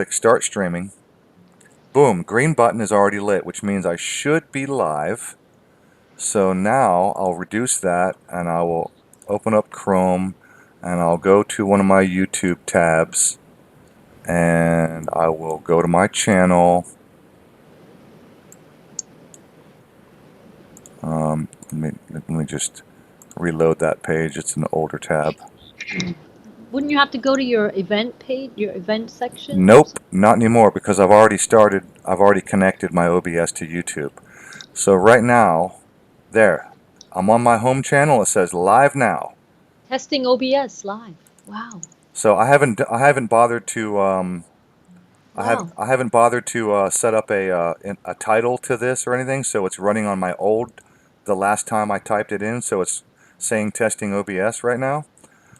click start streaming. Boom, green button is already lit, which means I should be live. So now I'll reduce that and I will open up Chrome and I'll go to one of my YouTube tabs and I will go to my channel. Let me just reload that page. It's an older tab. Wouldn't you have to go to your event page, your event section? Nope, not anymore because I've already connected my OBS to YouTube. So right now, there, I'm on my home channel. It says live now. Testing OBS live. Wow. So I haven't bothered to Wow. I haven't bothered to set up a title to this or anything. So it's running on my the last time I typed it in. So it's saying testing OBS right now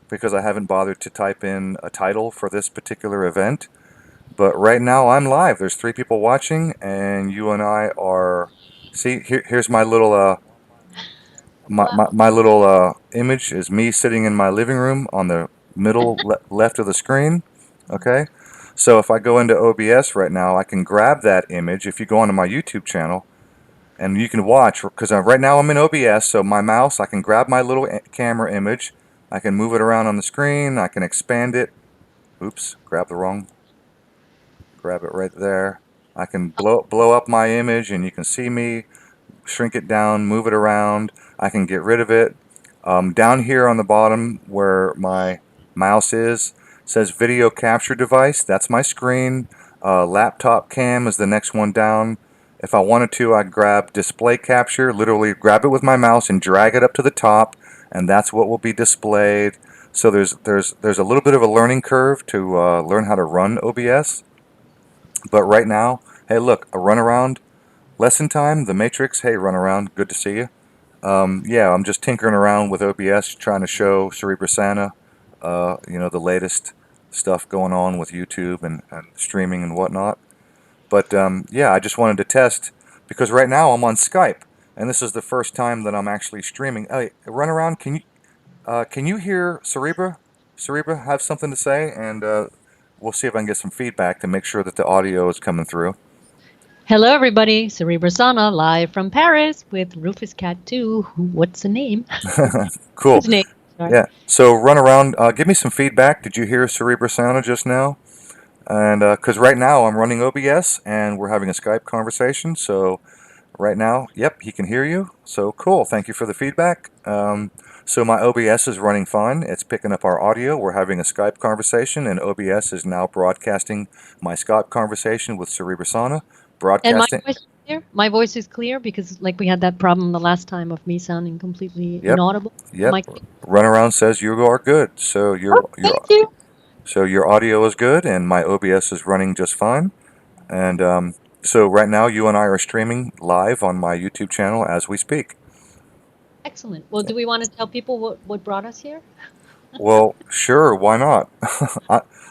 because I haven't bothered to type in a title for this particular event. But right now I'm live. There's 3 people watching, and you and I are. See, here's my little my little image is me sitting in my living room on the middle left of the screen. Okay, so if I go into OBS right now, I can grab that image. If you go onto my YouTube channel, and you can watch, because right now I'm in OBS, so my mouse, I can grab my little camera image, I can move it around on the screen, I can expand it. Oops, grab it right there. I can blow up my image, and you can see me. Shrink it down, move it around. I can get rid of it. Down here on the bottom where my mouse is, says video capture device. That's my screen. Laptop cam is the next one down. If I wanted to, I'd grab display capture, literally grab it with my mouse and drag it up to the top, and that's what will be displayed. So there's a little bit of a learning curve to learn how to run OBS. But right now, hey, look, a runaround. Lesson time, The Matrix. Hey, run around. Good to see you. Yeah, I'm just tinkering around with OBS, trying to show Serebra Sana, the latest stuff going on with YouTube and streaming and whatnot. But yeah, I just wanted to test because right now I'm on Skype, and this is the first time that I'm actually streaming. Hey, run around. Can you hear Serebra? Serebra have something to say, and we'll see if I can get some feedback to make sure that the audio is coming through. Hello, everybody. Serebra Sana, live from Paris with Rufus Cat 2. What's the name? Cool. His name. Sorry. Yeah. So run around. Give me some feedback. Did you hear Serebra Sana just now? And because right now I'm running OBS and we're having a Skype conversation. So right now, yep, he can hear you. So cool. Thank you for the feedback. So my OBS is running fine. It's picking up our audio. We're having a Skype conversation, and OBS is now broadcasting my Skype conversation with Serebra Sana. Broadcasting. And my voice is clear? My voice is clear because, like, we had that problem the last time of me sounding completely inaudible. Yep. Runaround says you are good. So thank you. So your audio is good, and my OBS is running just fine. And so right now you and I are streaming live on my YouTube channel as we speak. Excellent. Well, do we want to tell people what brought us here? Well, sure, why not?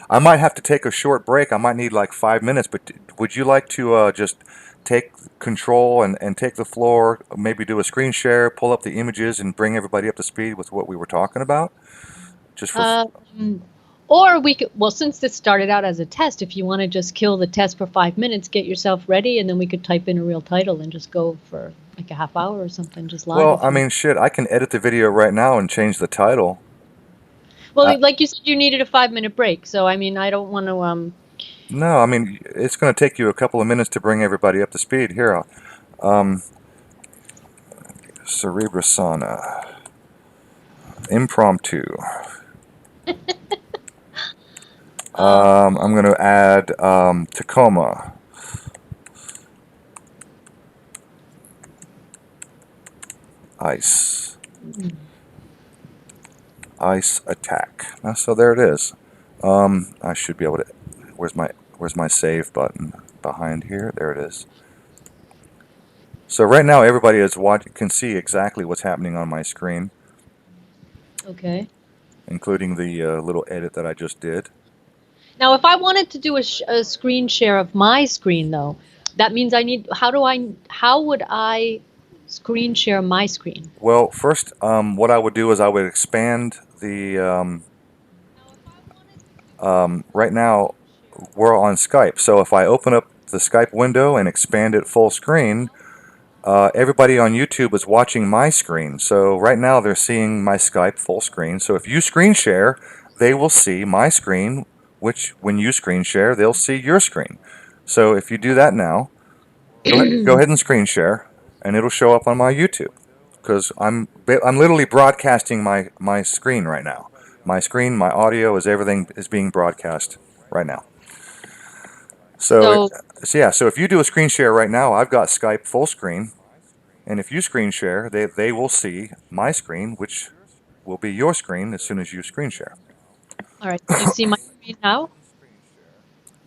I might have to take a short break. I might need like 5 minutes, but would you like to just take control and take the floor, maybe do a screen share, pull up the images, and bring everybody up to speed with what we were talking about? Just for or we could, well, since this started out as a test, if you want to just kill the test for 5 minutes, get yourself ready, and then we could type in a real title and just go for like a half hour or something, just live. Well, I mean, shit, I can edit the video right now and change the title. Well, like you said, you needed a 5-minute break, so I mean, I don't want to. No, I mean, it's going to take you a couple of minutes to bring everybody up to speed. Here, Serebra Sana, impromptu. I'm going to add Tacoma. ICE. ICE attack. So there it is. I should be able to. Where's my save button? Behind here. There it is. So right now everybody can see exactly what's happening on my screen. Okay. Including the little edit that I just did. Now, if I wanted to do a screen share of my screen, though, that means I need. How would I screen share my screen? Well, first, what I would do is I would expand the. Right now, we're on Skype. So if I open up the Skype window and expand it full screen, everybody on YouTube is watching my screen. So right now they're seeing my Skype full screen. So if you screen share, they will see my screen, which when you screen share, they'll see your screen. So if you do that now, go ahead and screen share, and it'll show up on my YouTube. Because I'm literally broadcasting my screen right now. My screen, my audio, everything is being broadcast right now. So, So, so if you do a screen share right now, I've got Skype full screen, and if you screen share, they will see my screen, which will be your screen as soon as you screen share. all right. Do you see my screen now?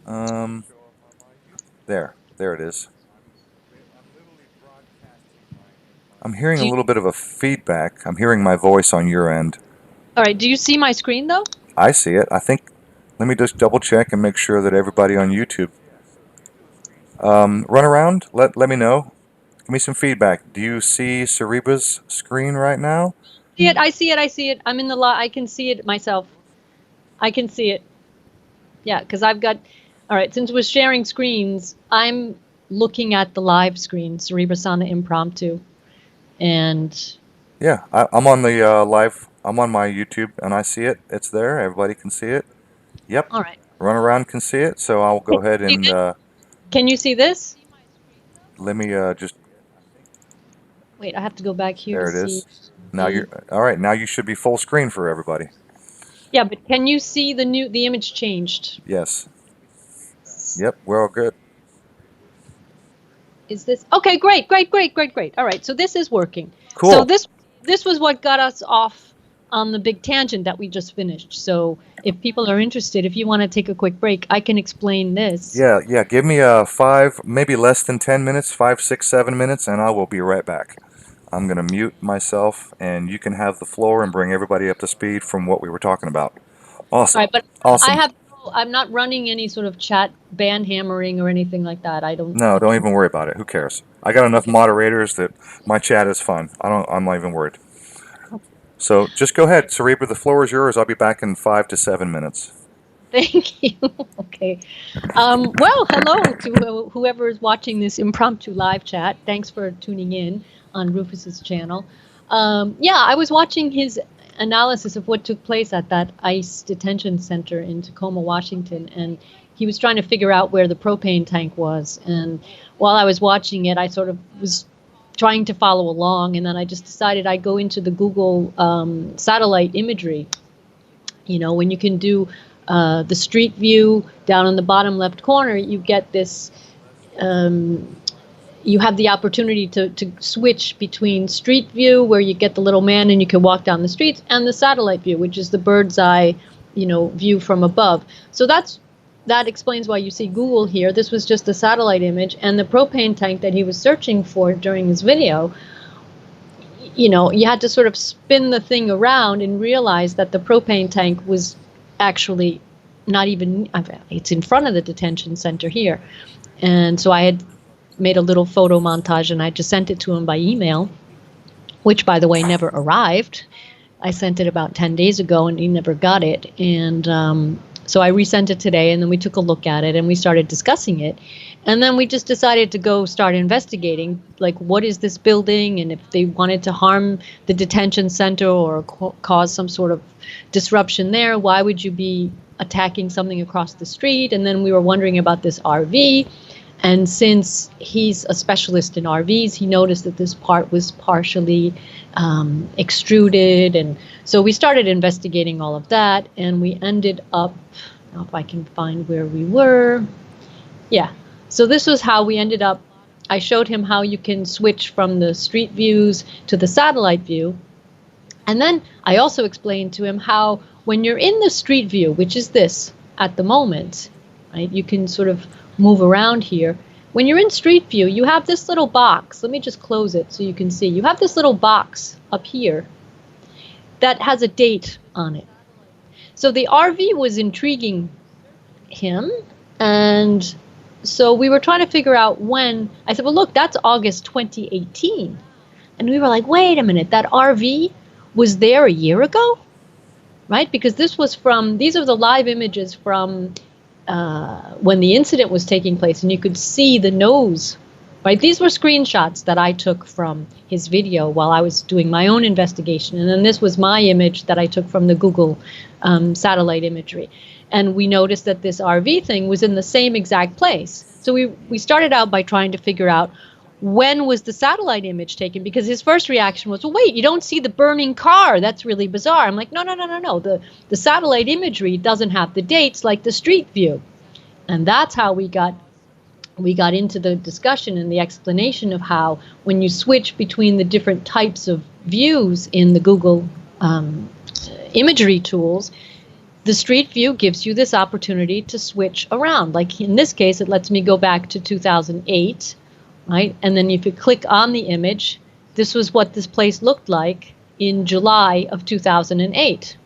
Um, there it is. I'm hearing Do a you, little bit of a feedback. I'm hearing my voice on your end. all right. Do you see my screen though? I see it. I think. Let me just double check and make sure that everybody on YouTube. Run around. Let me know. Give me some feedback. Do you see Serebra's screen right now? See it. I see it. I see it. I'm in the I can see it myself. I can see it. Yeah, because I've got. All right. Since we're sharing screens, I'm looking at the live screen, Serebra Sana impromptu, and Yeah, I'm on the live. I'm on my YouTube and I see it. It's there. Everybody can see it. Yep. all right. Run around can see it. So I'll go ahead and Can you see this? let me just. Wait, I have to go back here to There it see. is. Now you're all right. Now you should be full screen for everybody. Yeah, but can you see the image changed? Yes. Yep. We're all good. Is this okay? Great. All right, so this is working. Cool. So this was what got us off on the big tangent that we just finished. So if people are interested, if you want to take a quick break, I can explain this. Yeah. Give me 5, maybe less than 10 minutes, 5, 6, 7 minutes, and I will be right back. I'm gonna mute myself, and you can have the floor and bring everybody up to speed from what we were talking about. Awesome. All right, but Awesome. I'm not running any sort of chat band hammering or anything like that. I don't. No, don't even worry about it. Who cares? I got enough moderators that my chat is fun. I'm not even worried. So just go ahead, Serebra. The floor is yours. I'll be back in 5 to 7 minutes. Thank you. Okay. Well, hello to whoever is watching this impromptu live chat. Thanks for tuning in on Rufus's channel. Yeah, I was watching his analysis of what took place at that ICE detention center in Tacoma, Washington, and he was trying to figure out where the propane tank was. And while I was watching it, I sort of was trying to follow along, and then I just decided I'd go into the Google satellite imagery. You know, when you can do the street view down in the bottom left corner, you get this, you have the opportunity to switch between street view, where you get the little man and you can walk down the streets, and the satellite view, which is the bird's eye, you know, view from above. So that explains why you see Google here. This was just a satellite image, and the propane tank that he was searching for during his video, you know, you had to sort of spin the thing around and realize that the propane tank was actually not even, it's in front of the detention center here. And so I had made a little photo montage, and I just sent it to him by email, which, by the way, never arrived. I sent it about 10 days ago, and he never got it. And so I resent it today, and then we took a look at it, and we started discussing it. And then we just decided to go start investigating, like, what is this building, and if they wanted to harm the detention center or cause some sort of disruption there, why would you be attacking something across the street? And then we were wondering about this RV. And since he's a specialist in RVs, he noticed that this part was partially extruded. And so we started investigating all of that, and we ended up, now if I can find where we were. Yeah, so this was how we ended up. I showed him how you can switch from the street views to the satellite view. And then I also explained to him how when you're in the street view, which is this at the moment, right, you can sort of move around here. When you're in street view, you have this little box. Let me just close it so you can see. You have this little box up here that has a date on it. So the RV was intriguing him, and so we were trying to figure out when. I said, well, look, that's August 2018. And we were like, wait a minute, that RV was there a year ago? Right? Because this was from, these are the live images from when the incident was taking place, and you could see the nose, right? These were screenshots that I took from his video while I was doing my own investigation. And then this was my image that I took from the Google satellite imagery. And we noticed that this RV thing was in the same exact place. So we started out by trying to figure out, when was the satellite image taken? Because his first reaction was, well, wait, you don't see the burning car. That's really bizarre. I'm like, no. The satellite imagery doesn't have the dates like the street view. And that's how we got into the discussion and the explanation of how, when you switch between the different types of views in the Google imagery tools, the street view gives you this opportunity to switch around. Like in this case, it lets me go back to 2008. Right? And then if you click on the image, this was what this place looked like in July of 2008.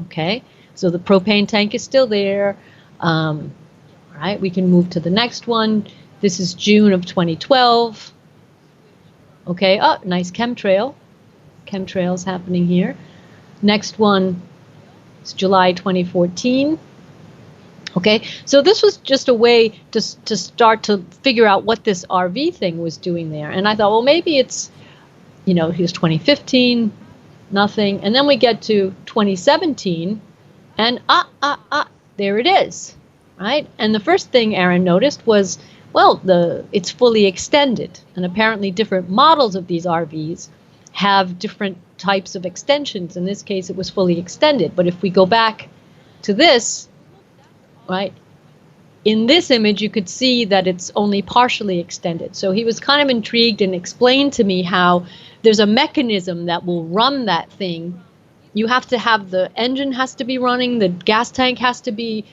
Okay, so the propane tank is still there. Right, we can move to the next one. This is June of 2012. Okay, oh, nice chemtrail. Chemtrails happening here. Next one is July 2014. Okay, so this was just a way to start to figure out what this RV thing was doing there. And I thought, well, maybe it's, here's 2015, nothing. And then we get to 2017, and there it is, right? And the first thing Aaron noticed was, well, it's fully extended. And apparently different models of these RVs have different types of extensions. In this case, it was fully extended. But if we go back to this, right, in this image, you could see that it's only partially extended. So he was kind of intrigued and explained to me how there's a mechanism that will run that thing. You have to have the engine has to be running, the gas tank has to be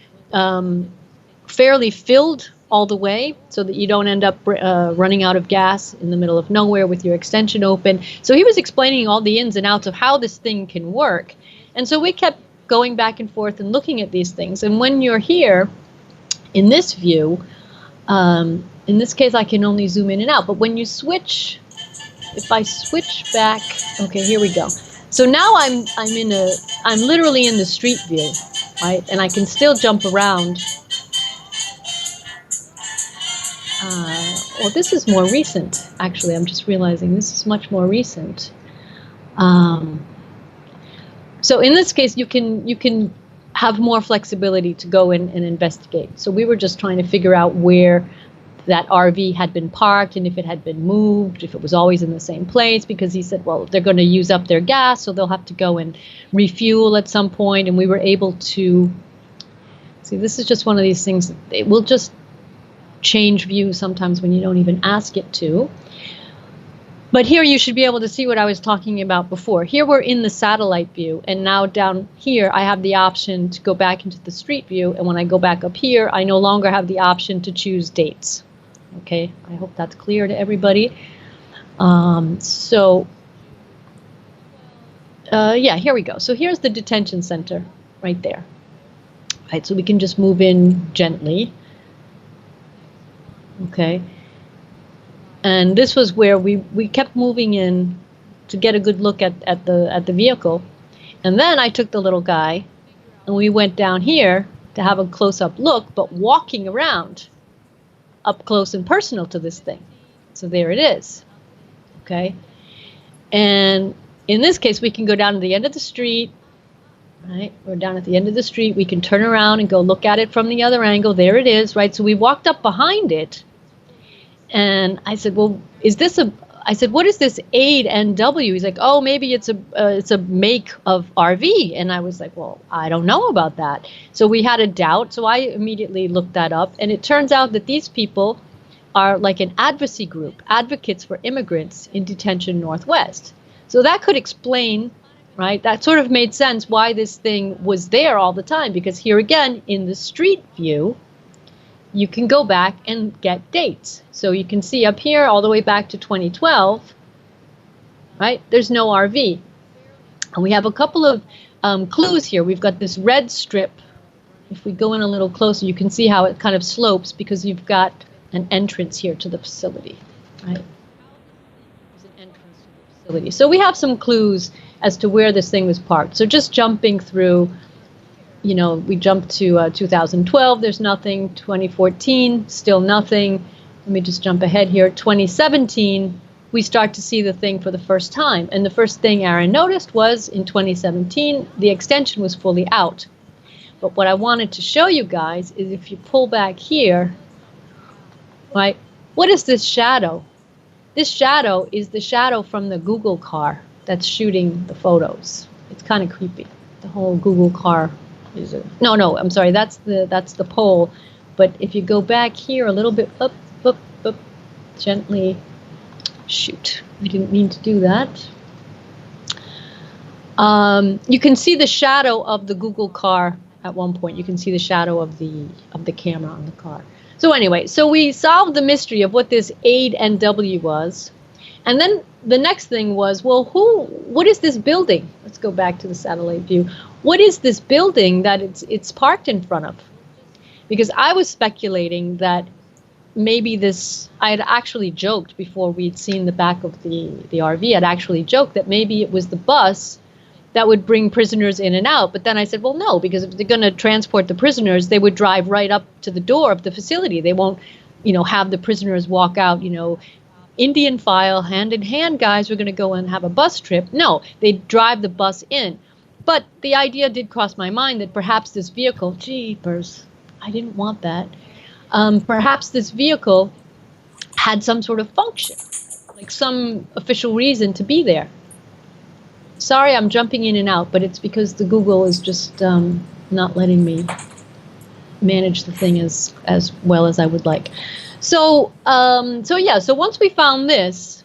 fairly filled all the way so that you don't end up running out of gas in the middle of nowhere with your extension open. So he was explaining all the ins and outs of how this thing can work. And so we kept going back and forth and looking at these things. And when you're here in this view, in this case I can only zoom in and out, but when you switch, if I switch back, okay, here we go. So now I'm literally in the street view, right? And I can still jump around. Well, this is more recent, actually. I'm just realizing this is much more recent. So in this case, you can have more flexibility to go in and investigate. So we were just trying to figure out where that RV had been parked and if it had been moved, if it was always in the same place, because he said, well, they're going to use up their gas, so they'll have to go and refuel at some point. And we were able to see, this is just one of these things that it will just change views sometimes when you don't even ask it to. But here you should be able to see what I was talking about before. Here we're in the satellite view, and now down here I have the option to go back into the street view, and when I go back up here, I no longer have the option to choose dates. Okay, I hope that's clear to everybody. Yeah, here we go. So here's the detention center right there. Right, so we can just move in gently. Okay. And this was where we kept moving in to get a good look at the vehicle. And then I took the little guy and we went down here to have a close-up look, but walking around up close and personal to this thing. So there it is. Okay. And in this case, we can go down to the end of the street. Right. We're down at the end of the street. We can turn around and go look at it from the other angle. There it is. Right. So we walked up behind it. And I said, well, I said, what is this AID NW? He's like, oh, maybe it's a make of RV. And I was like, well, I don't know about that. So we had a doubt. So I immediately looked that up. And it turns out that these people are like an advocacy group, advocates for immigrants in detention Northwest. So that could explain, right? That sort of made sense why this thing was there all the time. Because here again, in the street view, you can go back and get dates. So you can see up here all the way back to 2012, right? There's no RV. And we have a couple of clues here. We've got this red strip. If we go in a little closer, you can see how it kind of slopes because you've got an entrance here to the facility, right? There's an entrance to the facility. So we have some clues as to where this thing was parked. So just jumping through we jumped to 2012, there's nothing. 2014, still nothing. Let me just jump ahead here. 2017, we start to see the thing for the first time. And the first thing Aaron noticed was in 2017, the extension was fully out. But what I wanted to show you guys is if you pull back here, right, what is this shadow? This shadow is the shadow from the Google car that's shooting the photos. It's kind of creepy. The whole Google car is no, I'm sorry, that's the pole. But if you go back here a little bit up, gently, shoot, I didn't mean to do that. You can see the shadow of the Google car at one point. You can see the shadow of the camera on the car. So anyway, so we solved the mystery of what this AID NW was. And then the next thing was, well, what is this building? Let's go back to the satellite view. What is this building that it's parked in front of? Because I was speculating that maybe I had actually joked before we'd seen the back of the RV, I'd actually joked that maybe it was the bus that would bring prisoners in and out. But then I said, well, no, because if they're going to transport the prisoners, they would drive right up to the door of the facility. They won't, have the prisoners walk out, Indian file, hand in hand, guys, we're going to go and have a bus trip. No, they drive the bus in. But the idea did cross my mind that perhaps this vehicle, jeepers, I didn't want that. Perhaps this vehicle had some sort of function, like some official reason to be there. Sorry, I'm jumping in and out, but it's because the Google is just not letting me manage the thing as well as I would like. So once we found this,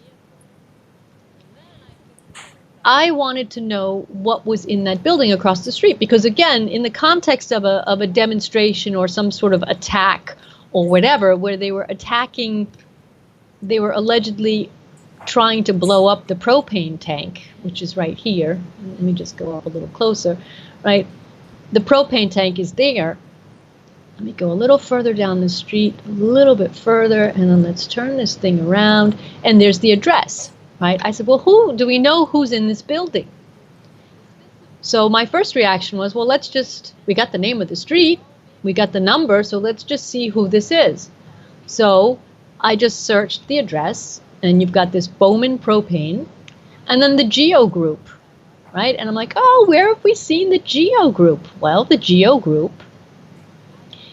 I wanted to know what was in that building across the street, because again, in the context of a demonstration or some sort of attack or whatever, where they were allegedly trying to blow up the propane tank, which is right here. Let me just go up a little closer, right? The propane tank is there. Let me go a little further down the street, a little bit further, and then let's turn this thing around, and there's the address, right? I said, well, do we know who's in this building? So my first reaction was, well, we got the name of the street, we got the number, so let's just see who this is. So I just searched the address, and you've got this Bowman Propane, and then the Geo Group, right? And I'm like, oh, where have we seen the Geo Group? Well, the Geo Group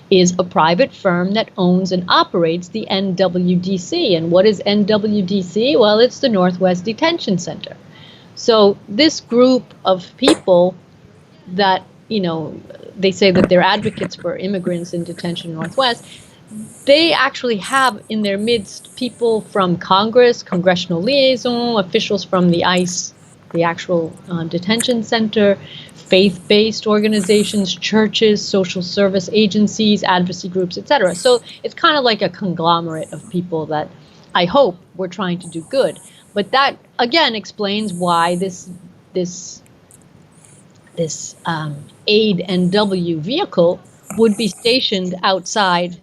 is a private firm that owns and operates the NWDC. And what is NWDC? Well, it's the Northwest Detention Center. So this group of people that, they say that they're advocates for immigrants in detention in Northwest, they actually have in their midst people from Congress, congressional liaison, officials from the ICE, the actual detention center, faith-based organizations, churches, social service agencies, advocacy groups, etc. So it's kind of like a conglomerate of people that I hope we're trying to do good. But that again explains why this AID NW vehicle would be stationed outside,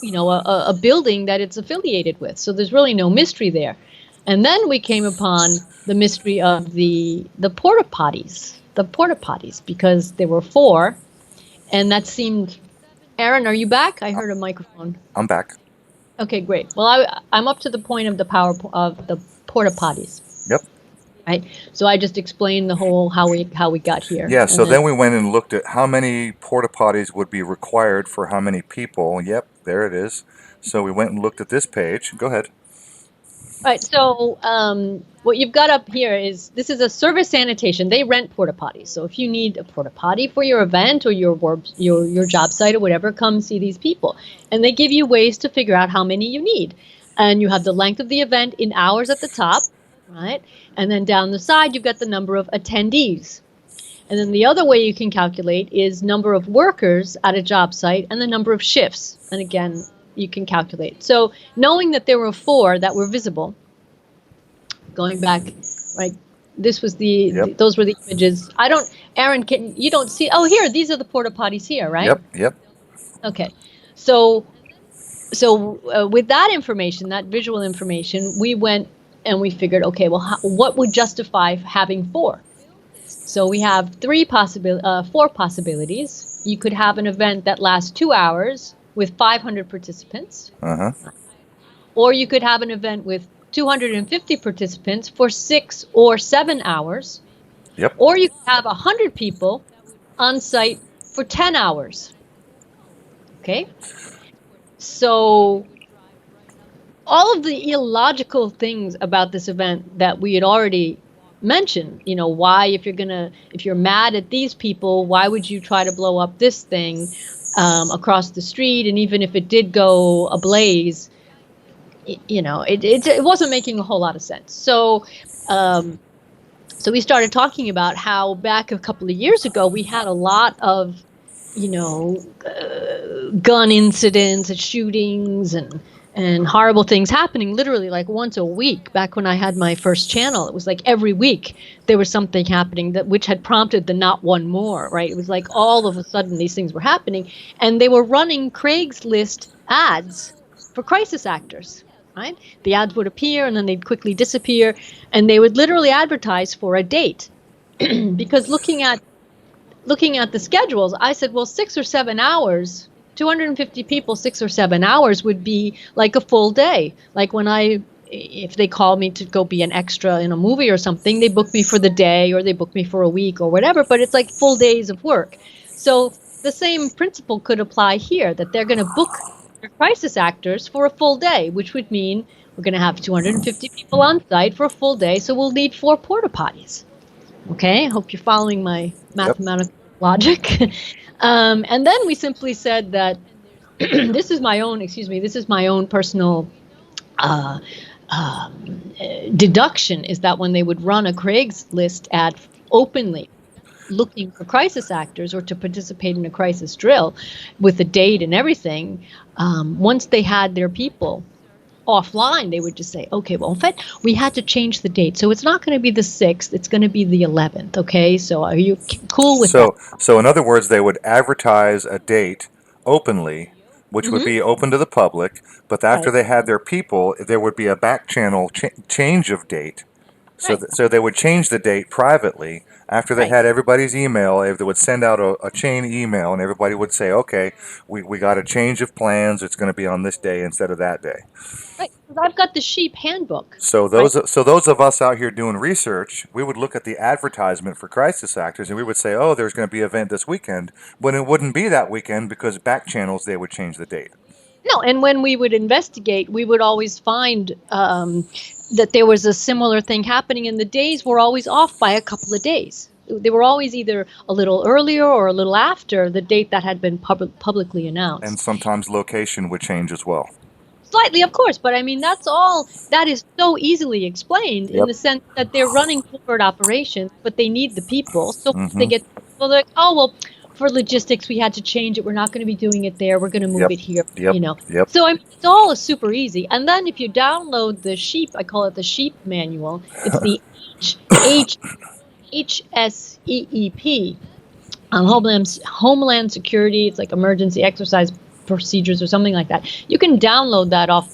a building that it's affiliated with. So there's really no mystery there. And then we came upon the mystery of the porta potties. Because there were 4, and that seemed. Aaron, are you back? I heard a microphone. I'm back. Okay, great. Well, I'm up to the point of the porta potties. Yep. Right. So I just explained the whole how we got here. Yeah. So then we went and looked at how many porta potties would be required for how many people. Yep, there it is. So we went and looked at this page. Go ahead. Right. So what you've got up here is this is a service sanitation. They rent porta potties. So if you need a porta potty for your event or your job site or whatever, come see these people. And they give you ways to figure out how many you need. And you have the length of the event in hours at the top, right? And then down the side, you've got the number of attendees. And then the other way you can calculate is number of workers at a job site and the number of shifts. And again, you can calculate. So knowing that there were 4 that were visible, going back, right, this was those were the images. Aaron, you don't see, oh, here, these are the porta potties here, right? Yep. Okay. So with that information, that visual information, we went and we figured, okay, well, what would justify having 4? So we have 4 possibilities. you could have an event that lasts 2 hours with 500 participants. Uh-huh. Or you could have an event with 250 participants for 6 or 7 hours. Yep. Or you could have 100 people on site for 10 hours. Okay? So all of the illogical things about this event that we had already mentioned, why, if you're mad at these people, why would you try to blow up this thing across the street? And even if it did go ablaze, it wasn't making a whole lot of sense. So we started talking about how back a couple of years ago, we had a lot of, gun incidents and shootings and horrible things happening literally like once a week. Back when I had my first channel, it was like every week there was something happening which had prompted the not one more, right? It was like all of a sudden these things were happening, and they were running Craigslist ads for crisis actors, right? The ads would appear and then they'd quickly disappear, and they would literally advertise for a date. Because looking at the schedules, I said, well, 6 or 7 hours, 250 people, 6 or 7 hours would be like a full day. Like if they call me to go be an extra in a movie or something, they book me for the day or they book me for a week or whatever, but it's like full days of work. So the same principle could apply here, that they're going to book their crisis actors for a full day, which would mean we're going to have 250 people on site for a full day, so we'll need 4 porta potties. Okay, hope you're following my mathematical logic. And then we simply said that this is my own personal deduction, is that when they would run a Craigslist ad openly looking for crisis actors or to participate in a crisis drill with a date and everything, once they had their people offline, they would just say, okay, well, in fact, we had to change the date. So it's not going to be the 6th, it's going to be the 11th. Okay, so are you cool with that? So in other words, they would advertise a date openly, which would be open to the public, but after they had their people, there would be a back channel change of date. So they would change the date privately. After they had everybody's email, they would send out a chain email, and everybody would say, okay, we got a change of plans. It's going to be on this day instead of that day. Right, because I've got the sheep handbook. So those of us out here doing research, we would look at the advertisement for crisis actors, and we would say, oh, there's going to be an event this weekend, when it wouldn't be that weekend because back channels, they would change the date. No, and when we would investigate, we would always find that there was a similar thing happening, and the days were always off by a couple of days. They were always either a little earlier or a little after the date that had been publicly announced. And sometimes location would change as well. Slightly, of course, but I mean, that is so easily explained in the sense that they're running covert operations, but they need the people. So they get people, they're like, oh, well, for logistics, we had to change it. We're not going to be doing it there. We're going to move it here, So I mean, it's all super easy. And then if you download the sheep, I call it the sheep manual. It's the HSEEP, Homeland Security. It's like emergency exercise procedures or something like that. You can download that off.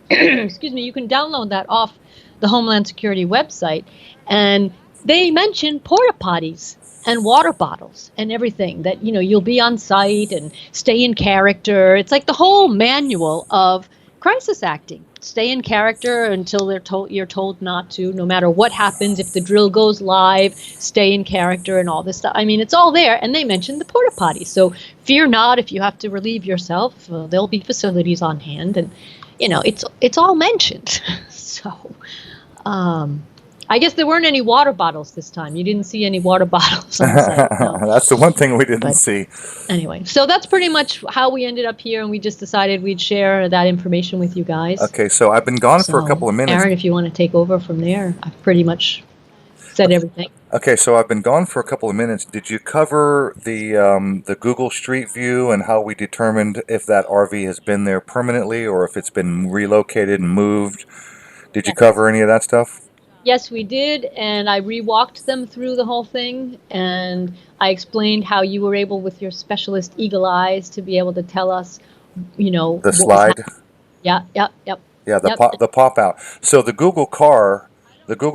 You can download that off the Homeland Security website, and they mention porta potties and water bottles and everything, that you'll be on site and stay in character. It's like the whole manual of crisis acting. Stay in character until you're told not to, no matter what happens. If the drill goes live, stay in character and all this stuff. I mean, it's all there, and they mentioned the porta potties. So fear not, if you have to relieve yourself, there'll be facilities on hand, and it's all mentioned. So I guess there weren't any water bottles this time. You didn't see any water bottles on site. No. That's the one thing we didn't see. Anyway, so that's pretty much how we ended up here, and we just decided we'd share that information with you guys. Okay, so I've been gone for a couple of minutes. Aaron, if you want to take over from there, I've pretty much said everything. Okay, so I've been gone for a couple of minutes. Did you cover the Google Street View and how we determined if that RV has been there permanently or if it's been relocated and moved? Did you cover any of that stuff? Yes, we did, and I re-walked them through the whole thing, and I explained how you were able, with your specialist eagle eyes, to be able to tell us, the slide. Yeah, the pop out. So the Google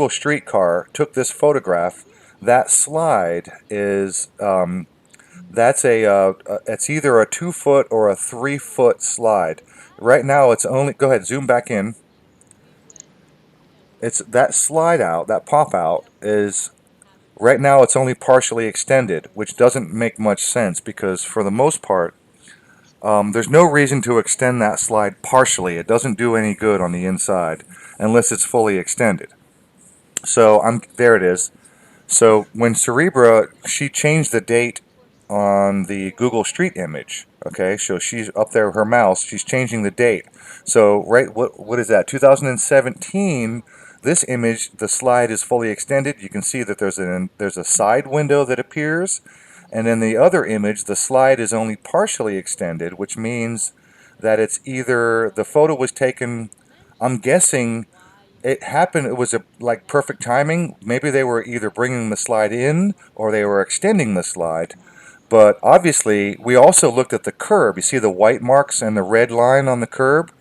Street car took this photograph. That slide is That's it's either a 2 foot or a 3 foot slide. Right now, it's only. Go ahead, zoom back in. It's that slide out, that pop out is right now. It's only partially extended, which doesn't make much sense because for the most part, there's no reason to extend that slide partially. It doesn't do any good on the inside unless it's fully extended. So I'm there. It is. So when Serebra, she changed the date on the Google Street image. Okay, so she's up there, her mouse, she's changing the date. So right, what is that? 2017. This image, the slide is fully extended. You can see that there's a side window that appears, and in the other image, the slide is only partially extended, which means that it's either the photo was taken. I'm guessing it happened. It was like perfect timing. Maybe they were either bringing the slide in or they were extending the slide. But obviously, we also looked at the curb. You see the white marks and the red line on the curb?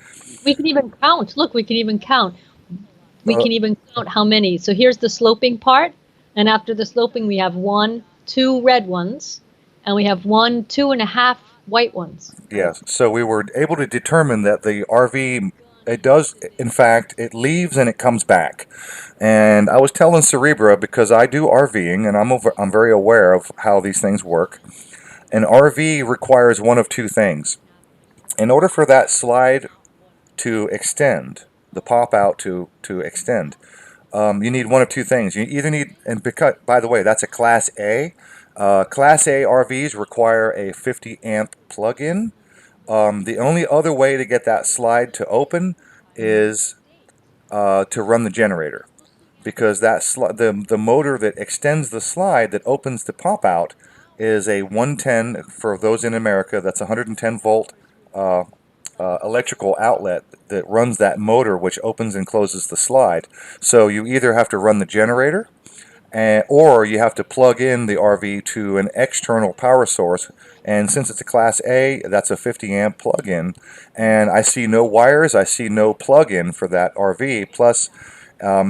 We can even count. Look, we can even count. We Uh, can even count how many. So here's the sloping part, and after the sloping, we have 1, 2 red ones, and we have 1, 2.5 white ones. yes. So we were able to determine that the RV, it does, in fact, it leaves and it comes back. And I was telling Cerebra, because I do RVing and I'm very aware of how these things work. An RV requires one of two things. In order for that slide to extend, the pop out to extend, you need one of two things. You either need, and because, by the way, that's a Class A. Class A RVs require a 50 amp plug-in. The only other way to get that slide to open is to run the generator, because the motor that extends the slide that opens the pop out is a 110. For those in America, that's 110 volt electrical outlet that runs that motor, which opens and closes the slide. So you either have to run the generator, or you have to plug in the RV to an external power source. And since it's a Class A, that's a 50 amp plug-in. And I see no wires, I see no plug-in for that RV. Plus,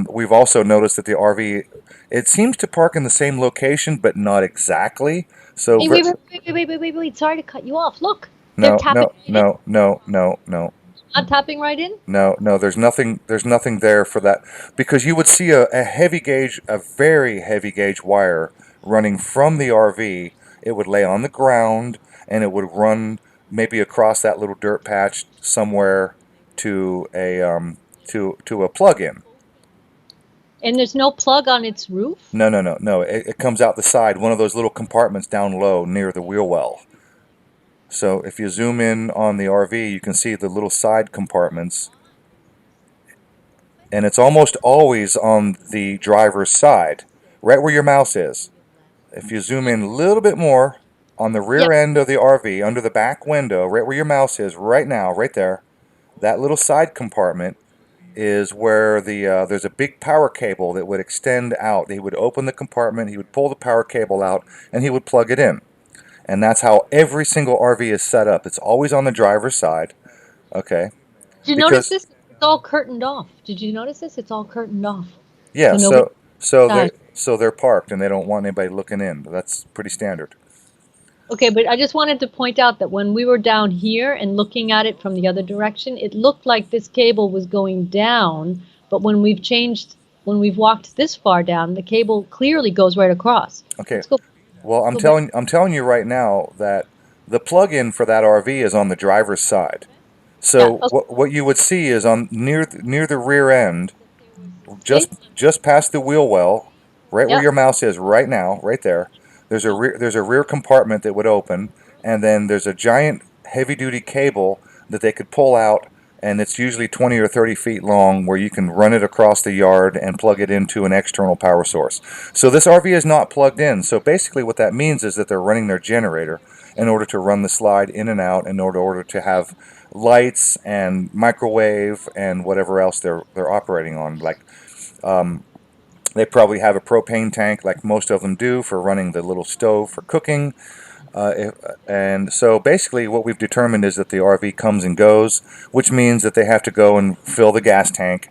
we've also noticed that the RV, it seems to park in the same location, but not exactly. So Hey, wait. Sorry to cut you off. Look, they're no, tapping no, right in. no, no, no, no. Not tapping right in? No, no, there's nothing. There's nothing there for that, because you would see a heavy gauge, a very heavy gauge wire running from the RV. It would lay on the ground and it would run maybe across that little dirt patch somewhere to a plug-in. And there's no plug on its roof? No, no, no, no. It comes out the side, one of those little compartments down low near the wheel well. So if you zoom in on the RV, you can see the little side compartments, and it's almost always on the driver's side, right where your mouse is. If you zoom in a little bit more on the rear Yep. end of the RV, under the back window, right where your mouse is right now, right there, that little side compartment is where there's a big power cable that would extend out. He would open the compartment, he would pull the power cable out, and he would plug it in. And that's how every single RV is set up. It's always on the driver's side, okay? Did you notice Because this? It's all curtained off. Did you notice this? It's all curtained off. yeah, So nobody inside. so they're parked and they don't want anybody looking in. That's pretty standard. Okay, but I just wanted to point out that when we were down here and looking at it from the other direction, it looked like this cable was going down, but when we've walked this far down, the cable clearly goes right across. Okay. Let's go. Well, Go back. I'm telling you right now that the plug-in for that RV is on the driver's side. Yeah. So Okay. what you would see is on near the rear end, See? just past the wheel well, right where Yeah. your mouse is right now, right there. There's a rear compartment that would open, and then there's a giant heavy-duty cable that they could pull out, and it's usually 20 or 30 feet long, where you can run it across the yard and plug it into an external power source. So this RV is not plugged in. So basically what that means is that they're running their generator in order to run the slide in and out, in order to have lights and microwave and whatever else they're operating on. Like they probably have a propane tank, like most of them do, for running the little stove for cooking. And so basically what we've determined is that the RV comes and goes, which means that they have to go and fill the gas tank,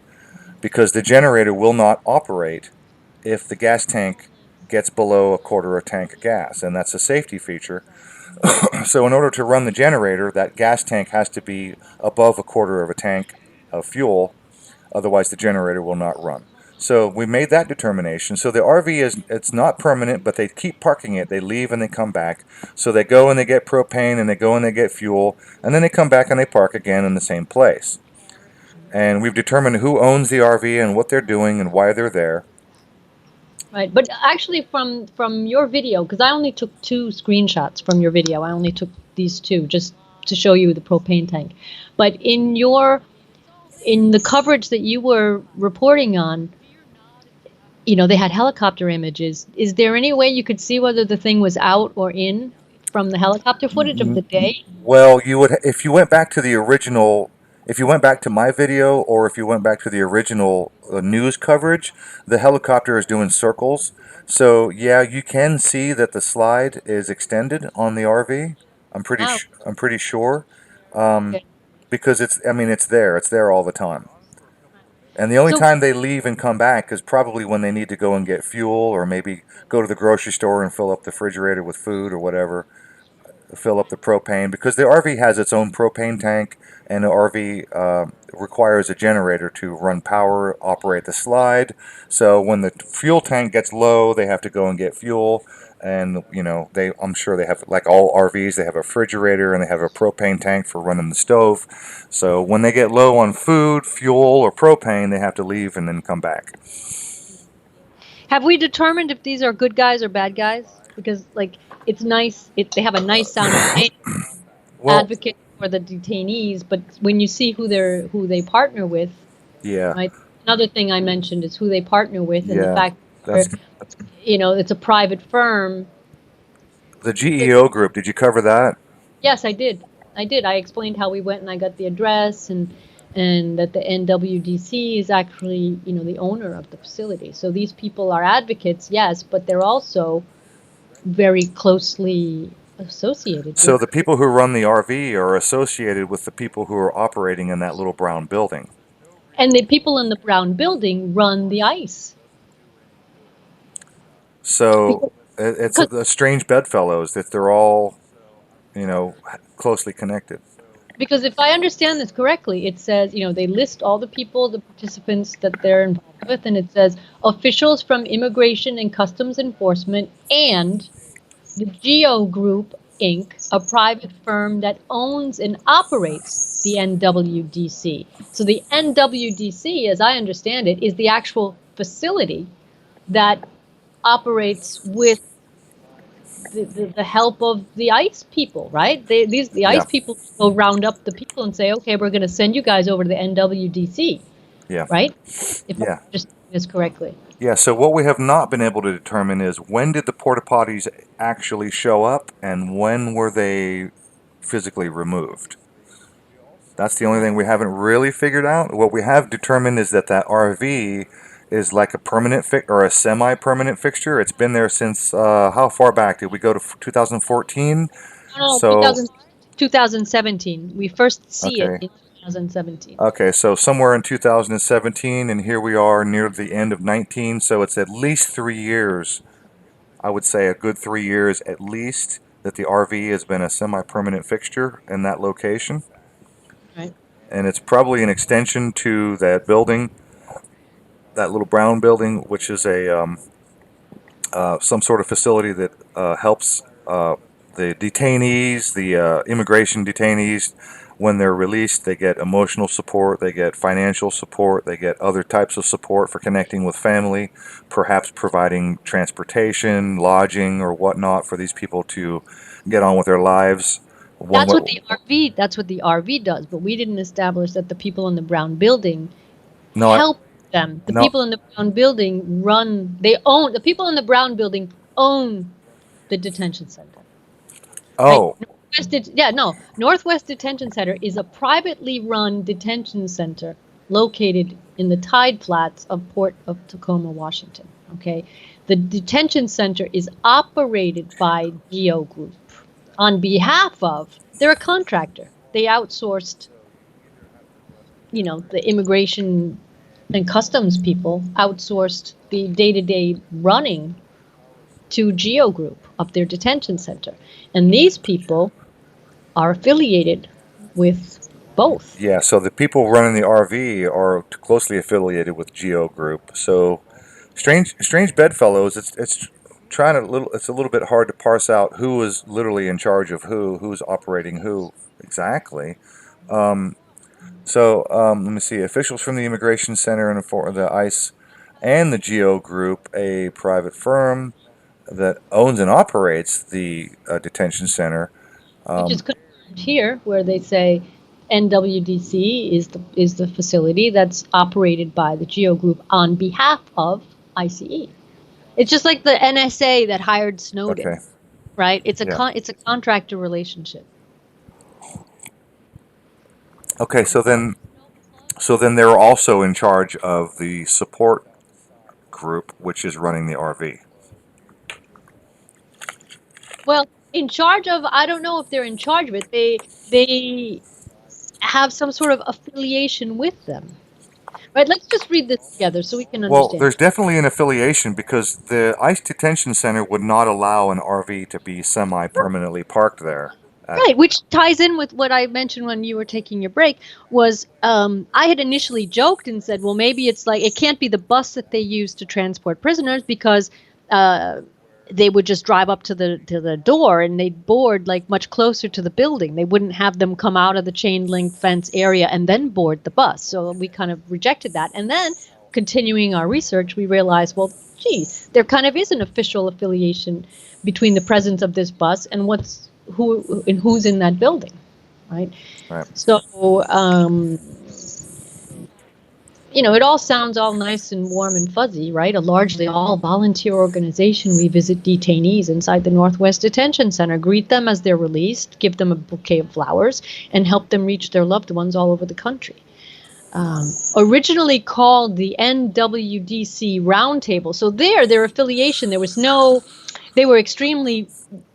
because the generator will not operate if the gas tank gets below a quarter of a tank of gas. And that's a safety feature. So in order to run the generator, that gas tank has to be above a quarter of a tank of fuel, otherwise the generator will not run. So we made that determination. So the RV it's not permanent, but they keep parking it. They leave and they come back. So they go and they get propane and they go and they get fuel, and then they come back and they park again in the same place. And we've determined who owns the RV and what they're doing and why they're there. Right, but actually from your video, because I only took 2 screenshots from your video. I only took these 2 just to show you the propane tank. But in the coverage that you were reporting on, they had helicopter images. Is there any way you could see whether the thing was out or in from the helicopter footage of the day? Well, you would if you went back to the original, if you went back to my video, or if you went back to the original news coverage, the helicopter is doing circles. So yeah, you can see that the slide is extended on the RV. Oh, I'm pretty sure, okay. because it's there. It's there all the time. And the only So time they leave and come back is probably when they need to go and get fuel, or maybe go to the grocery store and fill up the refrigerator with food or whatever, fill up the propane, because the RV has its own propane tank, and the RV requires a generator to run power, operate the slide. So when the fuel tank gets low, they have to go and get fuel. And I'm sure they have, like all RVs, they have a refrigerator and they have a propane tank for running the stove. So when they get low on food, fuel, or propane, they have to leave and then come back. have we determined if these are good guys or bad guys? Because it's nice. They have a nice sounding name, Well, advocate for the detainees, but when you see who they partner with, yeah, right? Another thing I mentioned is who they partner with, and the yeah, fact that's that it's a private firm. the GEO group. Did you cover that? Yes, I did. I explained how we went and I got the address, and that the NWDC is actually the owner of the facility. So these people are advocates, yes, but they're also very closely associated So with. the people who run the RV are associated with the people who are operating in that little brown building. And the people in the brown building run the ICE. So Because, it's because a strange bedfellows that they're all, closely connected. Because if I understand this correctly, it says, they list all the people, the participants that they're involved with, and it says officials from Immigration and Customs Enforcement and the Geo Group, Inc., a private firm that owns and operates the NWDC. So the NWDC, as I understand it, is the actual facility that operates with the help of the ICE people, right? The Yeah, ICE people go round up the people and say, okay, we're going to send you guys over to the NWDC, yeah, right? If I yeah, understand this correctly. yeah. So what we have not been able to determine is, when did the porta potties actually show up and when were they physically removed? That's the only thing we haven't really figured out. What we have determined is that RV is like a permanent or a semi-permanent fixture. It's been there since, how far back did we go, to 2014? No, So 2017. We first see it okay, in 2017. okay. So somewhere in 2017, and here we are near the end of 19. So it's at least 3 years. I would say a good 3 years at least that the RV has been a semi-permanent fixture in that location, Right. and it's probably an extension to that building, that little brown building, which is some sort of facility that helps the detainees, the immigration detainees. When they're released, they get emotional support, they get financial support, they get other types of support for connecting with family, perhaps providing transportation, lodging, or whatnot for these people to get on with their lives. One, That's what the RV does, but we didn't establish that the people in the brown building no, help them. The no. people in the brown building the people in the brown building own the detention center. Right? Oh, Northwest Detention Center is a privately run detention center located in the tide flats of Port of Tacoma, Washington. Okay, the detention center is operated by Geo Group on behalf of. They're a contractor. They outsourced, the immigration and customs people outsourced the day-to-day running to Geo Group up their detention center. And these people are affiliated with both. Yeah, so the people running the RV are closely affiliated with Geo Group. So strange bedfellows. It's trying to little. It's a little bit hard to parse out who is literally in charge of who's operating who exactly. Um, let me see. Officials from the Immigration Center and for the ICE and the Geo Group, a private firm that owns and operates the detention center. Which is confirmed here, where they say NWDC is the facility that's operated by the Geo Group on behalf of ICE. It's just like the NSA that hired Snowden, Okay. right? It's a Yeah. it's a contractor relationship. Okay, so then they're also in charge of the support group, which is running the RV. Well, in charge of, I don't know if they're in charge of it. They have some sort of affiliation with them. Right, let's just read this together so we can Well, understand. there's definitely an affiliation because the ICE detention center would not allow an RV to be semi-permanently parked there. Right, which ties in with what I mentioned when you were taking your break, was I had initially joked and said, well, maybe it's like, it can't be the bus that they use to transport prisoners, because they would just drive up to the door and they'd board like much closer to the building. They wouldn't have them come out of the chain link fence area and then board the bus. So we kind of rejected that. And then continuing our research, we realized, well, geez, there kind of is an official affiliation between the presence of this bus and who's in that building, right? Right. So, it all sounds all nice and warm and fuzzy, right? A largely all volunteer organization. We visit detainees inside the Northwest Detention Center, greet them as they're released, give them a bouquet of flowers, and help them reach their loved ones all over the country. Originally called the NWDC Roundtable. So their affiliation, they were extremely,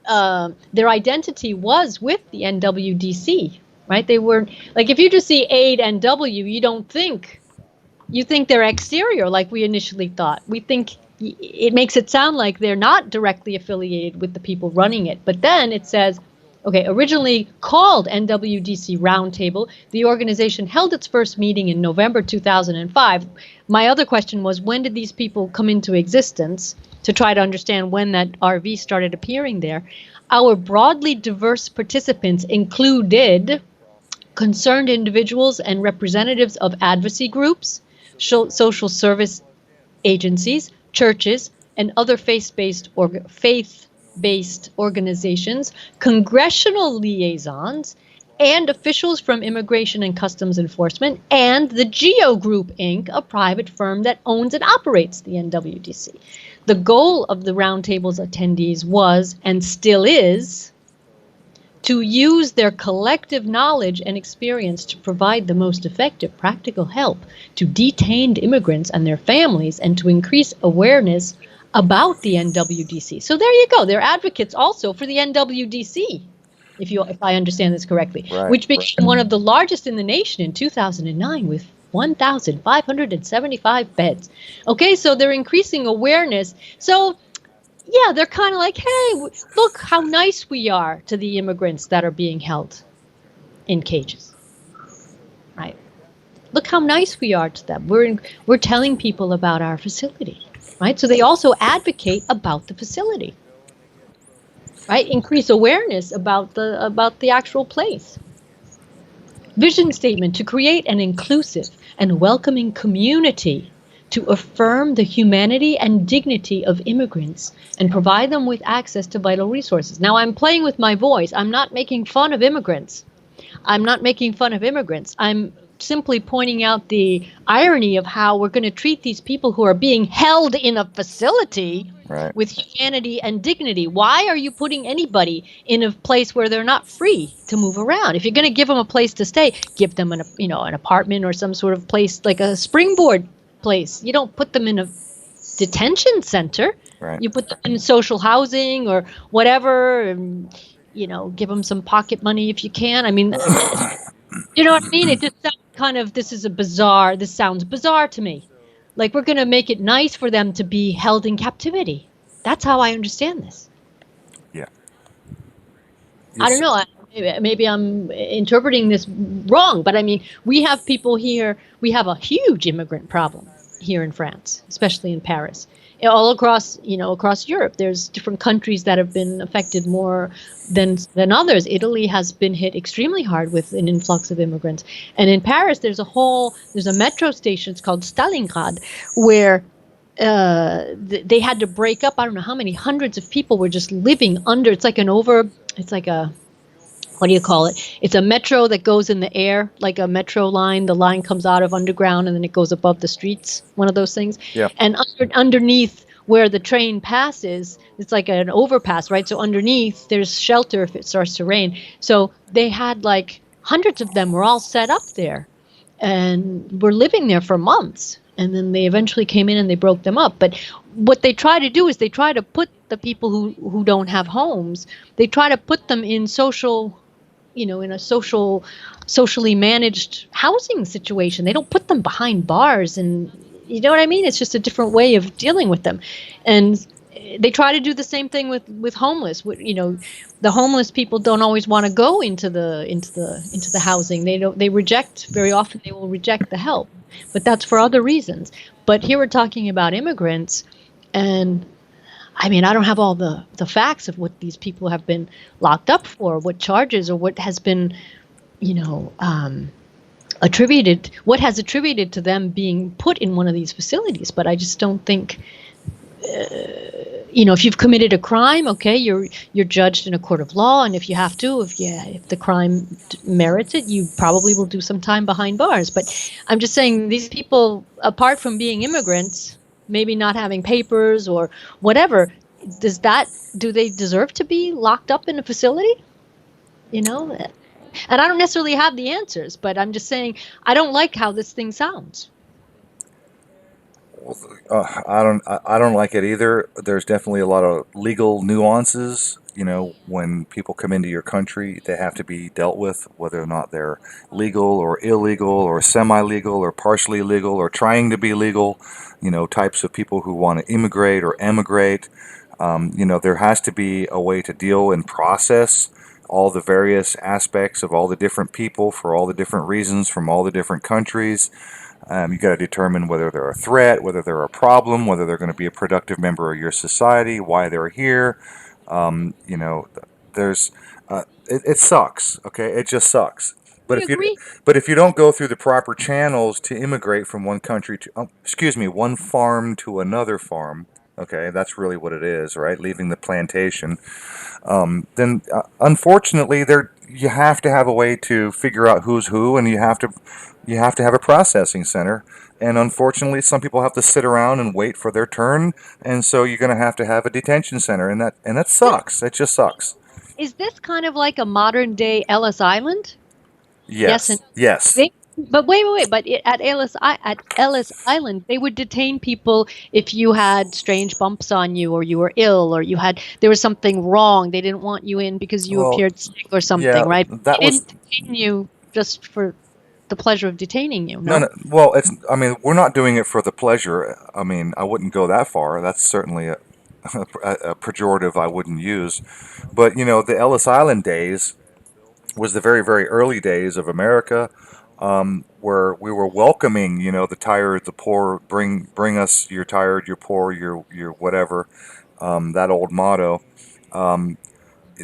their identity was with the NWDC, right? They weren't, like, if you just see AID and W, you think they're exterior, like we initially thought. We think it makes it sound like they're not directly affiliated with the people running it. But then it says, okay, originally called NWDC Roundtable, the organization held its first meeting in November 2005. My other question was, when did these people come into existence, to try to understand when that RV started appearing there? Our broadly diverse participants included concerned individuals and representatives of advocacy groups, social service agencies, churches, and other faith-based organizations, congressional liaisons, and officials from Immigration and Customs Enforcement, and the Geo Group, Inc., a private firm that owns and operates the NWDC. The goal of the roundtable's attendees was, and still is, to use their collective knowledge and experience to provide the most effective practical help to detained immigrants and their families, and to increase awareness about the NWDC. So there you go. They're advocates also for the NWDC, if I understand this correctly, Right, which became one of the largest in the nation in 2009 with 1,575 beds. Okay, so they're increasing awareness. So yeah, they're kind of like, hey, look how nice we are to the immigrants that are being held in cages, right? Look how nice we are to them. We're telling people about our facility, right? So they also advocate about the facility, right? Increase awareness about the actual place. Vision statement: to create an inclusive and welcoming community, to affirm the humanity and dignity of immigrants and provide them with access to vital resources. Now, I'm playing with my voice. I'm not making fun of immigrants. I'm simply pointing out the irony of how we're going to treat these people who are being held in a facility with humanity and dignity. Why are you putting anybody in a place where they're not free to move around? If you're going to give them a place to stay, give them an apartment or some sort of place, like a springboard place. You don't put them in a detention center. Right. You put them in social housing or whatever, and give them some pocket money if you can. I mean, you know what I mean? It just sounds this sounds bizarre to me. Like, we're going to make it nice for them to be held in captivity. That's how I understand this. Yeah. I don't Yes. know. Maybe I'm interpreting this wrong, but I mean, we have people here. We have a huge immigrant problem here in France, especially in Paris. All across, across Europe, there's different countries that have been affected more than others. Italy has been hit extremely hard with an influx of immigrants, and in Paris, there's a metro station. It's called Stalingrad, where they had to break up. I don't know how many hundreds of people were just living under. It's like a, what do you call it? It's a metro that goes in the air, like a metro line. The line comes out of underground and then it goes above the streets. One of those things. Yeah. And underneath where the train passes, it's like an overpass, right? So underneath there's shelter if it starts to rain. So they had like hundreds of them were all set up there and were living there for months. And then they eventually came in and they broke them up. But what they try to do is they try to put the people who don't have homes, they try to put them in in a socially managed housing situation. They don't put them behind bars, and you know what I mean? It's just a different way of dealing with them. And they try to do the same thing with homeless. The homeless people don't always want to go into the housing. They reject, very often they will reject the help, but that's for other reasons. But here we're talking about immigrants, and I mean, I don't have all the facts of what these people have been locked up for, what charges, or what has been, what has attributed to them being put in one of these facilities. But I just don't think, if you've committed a crime, okay, you're judged in a court of law, and if you have to, if the crime merits it, you probably will do some time behind bars. But I'm just saying, these people, apart from being immigrants, maybe not having papers or whatever, do they deserve to be locked up in a facility? And I don't necessarily have the answers, but I'm just saying, I don't like how this thing sounds. I don't like it either. There's definitely a lot of legal nuances. When people come into your country, they have to be dealt with, whether or not they're legal or illegal or semi-legal or partially legal or trying to be legal. Types of people who want to immigrate or emigrate. There has to be a way to deal and process all the various aspects of all the different people for all the different reasons from all the different countries. You got to determine whether they're a threat, whether they're a problem, whether they're going to be a productive member of your society, why they're here. There's it sucks. Okay, it just sucks. I But agree. if you don't go through the proper channels to immigrate from one country to one farm to another farm, okay, that's really what it is, right? Leaving the plantation. Then unfortunately, you have to have a way to figure out who's who, and you have to have a processing center. And unfortunately, some people have to sit around and wait for their turn, and so you're going to have a detention center, and that sucks. It just sucks. Is this kind of like a modern day Ellis Island? Yes, and Yes, yes. but wait. But at Ellis Island, they would detain people if you had strange bumps on you, or you were ill, or there was something wrong. They didn't want you in because you Well, appeared sick or yeah, something, right? that They was didn't detain you just for the pleasure of detaining you. no, No. no. Well, I mean, we're not doing it for the pleasure. I mean, I wouldn't go that far. That's certainly a pejorative I wouldn't use. But the Ellis Island days was the very, very early days of America, where we were welcoming, the tired, the poor. Bring us. You're tired. You're poor. You're whatever. That old motto. Um,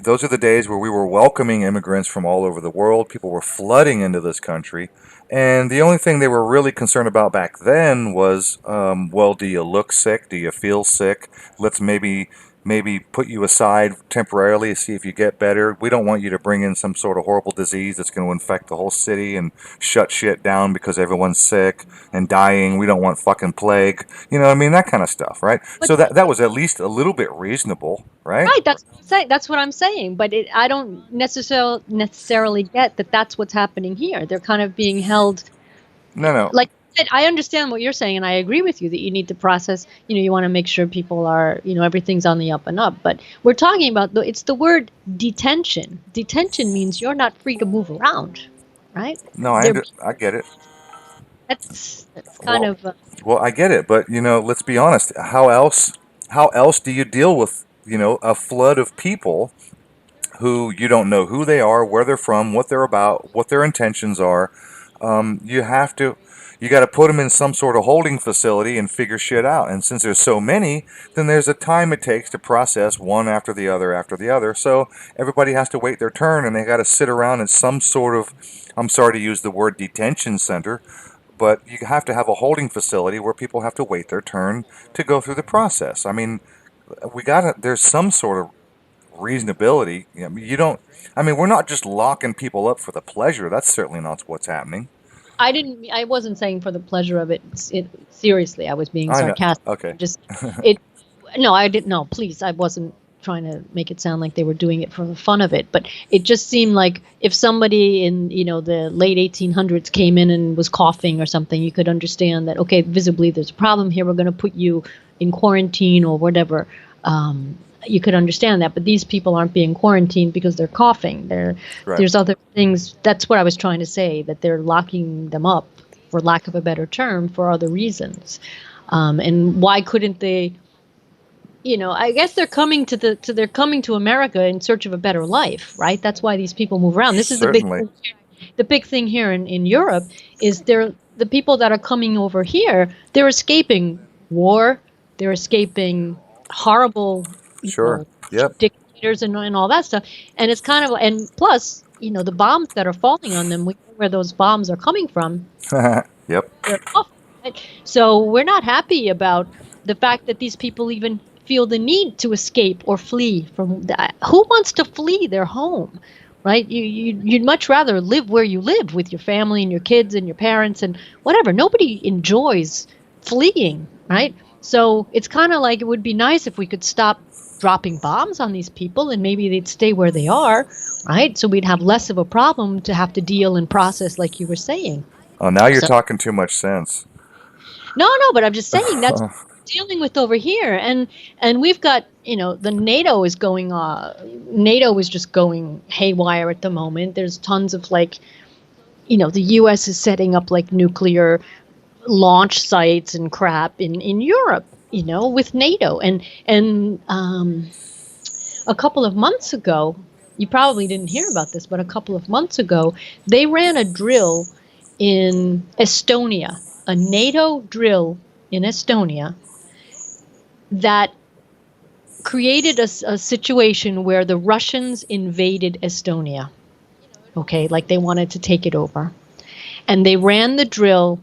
those are the days where we were welcoming immigrants from all over the world. People were flooding into this country. And the only thing they were really concerned about back then was, well, do you look sick? Do you feel sick? Let's maybe put you aside temporarily to see if you get better. We don't want you to bring in some sort of horrible disease that's going to infect the whole city and shut shit down because everyone's sick and dying. We don't want fucking plague. I mean, that kind of stuff, right? But So that was at least a little bit reasonable, right? right, that's what I'm saying. That's what I'm saying. But I don't necessarily get that that's what's happening here. They're kind of being held. No, no. Like I said, I understand what you're saying, and I agree with you that you need to process. You want to make sure people are, everything's on the up and up. But we're talking about it's the word detention. Detention means you're not free to move around, right? No, They're, I get it. that's kind Well, of well, I get it, but let's be honest. How else how else do you deal with, a flood of people who you don't know who they are, where they're from, what they're about, what their intentions are? You have to, you got to put them in some sort of holding facility and figure shit out. And since there's so many, then there's a time it takes to process one after the other. So everybody has to wait their turn, and they got to sit around in some sort of, I'm sorry to use the word detention center, but you have to have a holding facility where people have to wait their turn to go through the process. I mean, there's some sort of reasonability. You don't, I mean, we're not just locking people up for the pleasure. That's certainly not what's happening. I wasn't saying for the pleasure of it. Seriously, I was being I know. sarcastic. Okay. Just it. No, I didn't. No, please, I wasn't trying to make it sound like they were doing it for the fun of it. But it just seemed like if somebody in the late 1800s came in and was coughing or something, you could understand that. Okay, visibly there's a problem here. We're going to put you in quarantine or whatever. You could understand that, but these people aren't being quarantined because they're coughing. Right. There's other things. That's what I was trying to say, that they're locking them up, for lack of a better term, for other reasons. And why couldn't they? I guess they're coming to America in search of a better life, right? That's why these people move around. This is Certainly. the big thing here in Europe is the people that are coming over here. They're escaping war. They're escaping horrible, Sure. Yep. dictators and all that stuff. And it's kind of, and plus, the bombs that are falling on them, we know where those bombs are coming from. Yep. They're awful, right? So we're not happy about the fact that these people even feel the need to escape or flee from that. Who wants to flee their home, right? You'd much rather live where you live with your family and your kids and your parents and whatever. Nobody enjoys fleeing, right? So it's kind of like, it would be nice if we could stop dropping bombs on these people and maybe they'd stay where they are, right? So we'd have less of a problem to have to deal and process, like you were saying. Oh, now you're So talking too much sense. no, but I'm just saying that's what we're dealing with over here, and we've got, the NATO is going NATO is just going haywire at the moment. There's tons of the U.S. is setting up like nuclear launch sites and crap in Europe, with NATO, and a couple of months ago, you probably didn't hear about this, but a couple of months ago, they ran a drill in Estonia, a NATO drill in Estonia that created a situation where the Russians invaded Estonia. Okay, like they wanted to take it over. And they ran the drill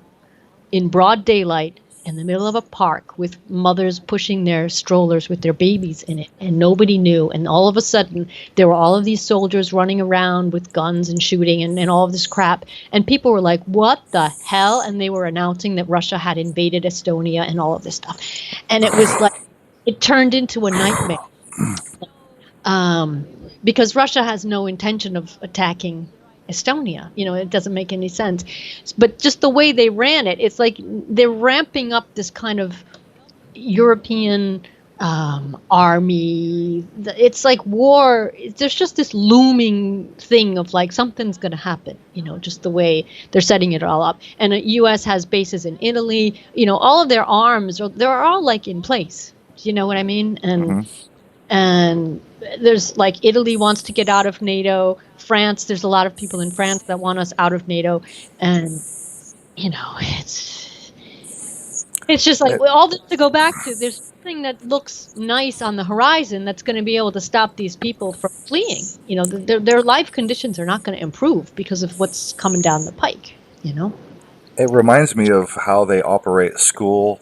in broad daylight in the middle of a park with mothers pushing their strollers with their babies in it, and nobody knew. And all of a sudden, there were all of these soldiers running around with guns and shooting and all of this crap. And people were like, what the hell? And they were announcing that Russia had invaded Estonia and all of this stuff. And it was like, it turned into a nightmare. Because Russia has no intention of attacking Estonia. It doesn't make any sense. But just the way they ran it, it's like they're ramping up this kind of European army. It's like war. There's just this looming thing of like something's going to happen, just the way they're setting it all up. And the U.S. has bases in Italy. All of their arms, they're all like in place. You know what I mean? And there's like Italy wants to get out of NATO. France, there's a lot of people in France that want us out of NATO. And, it's just like all this to go back to. There's something that looks nice on the horizon that's going to be able to stop these people from fleeing. Their life conditions are not going to improve because of what's coming down the pike, It reminds me of how they operate school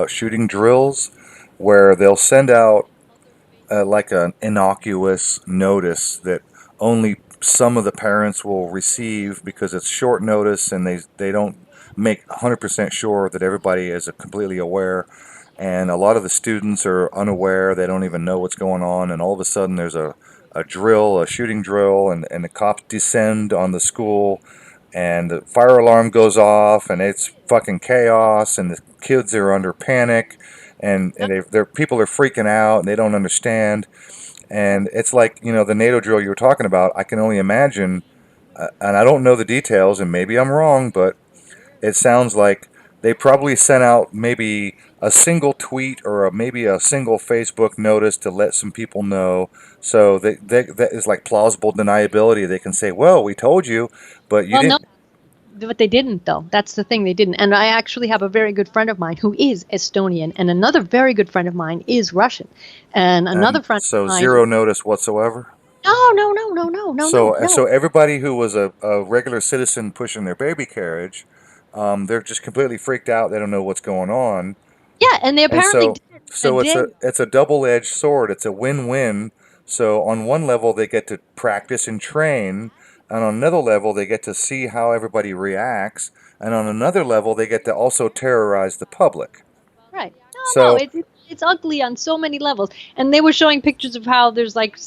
shooting drills, where they'll send out like an innocuous notice that only some of the parents will receive because it's short notice, and they don't make 100% sure that everybody is completely aware. And a lot of the students are unaware. They don't even know what's going on. And all of a sudden there's a drill, a shooting drill, and the cops descend on the school, and the fire alarm goes off, and it's fucking chaos, and the kids are under panic, and their people are freaking out, and they don't understand. And it's like, the NATO drill you were talking about, I can only imagine, and I don't know the details, and maybe I'm wrong, but it sounds like they probably sent out maybe a single tweet or maybe a single Facebook notice to let some people know. So that is like plausible deniability. They can say, "Well, we told you, but you Well, no, didn't." but they didn't, though. That's the thing. They didn't. And I actually have a very good friend of mine who is Estonian, and another very good friend of mine is Russian, and And another friend so of mine. zero notice whatsoever. No, no, no, no, no, no, no, So no. everybody who was a regular citizen pushing their baby carriage, they're just completely freaked out. They don't know what's going on. Yeah, and they And apparently did a so day. it's a double-edged sword. It's a win-win. So on one level they get to practice and train, and on another level they get to see how everybody reacts, and on another level they get to also terrorize the public. Right. No, no, So it's ugly on so many levels. And they were showing pictures of how there's like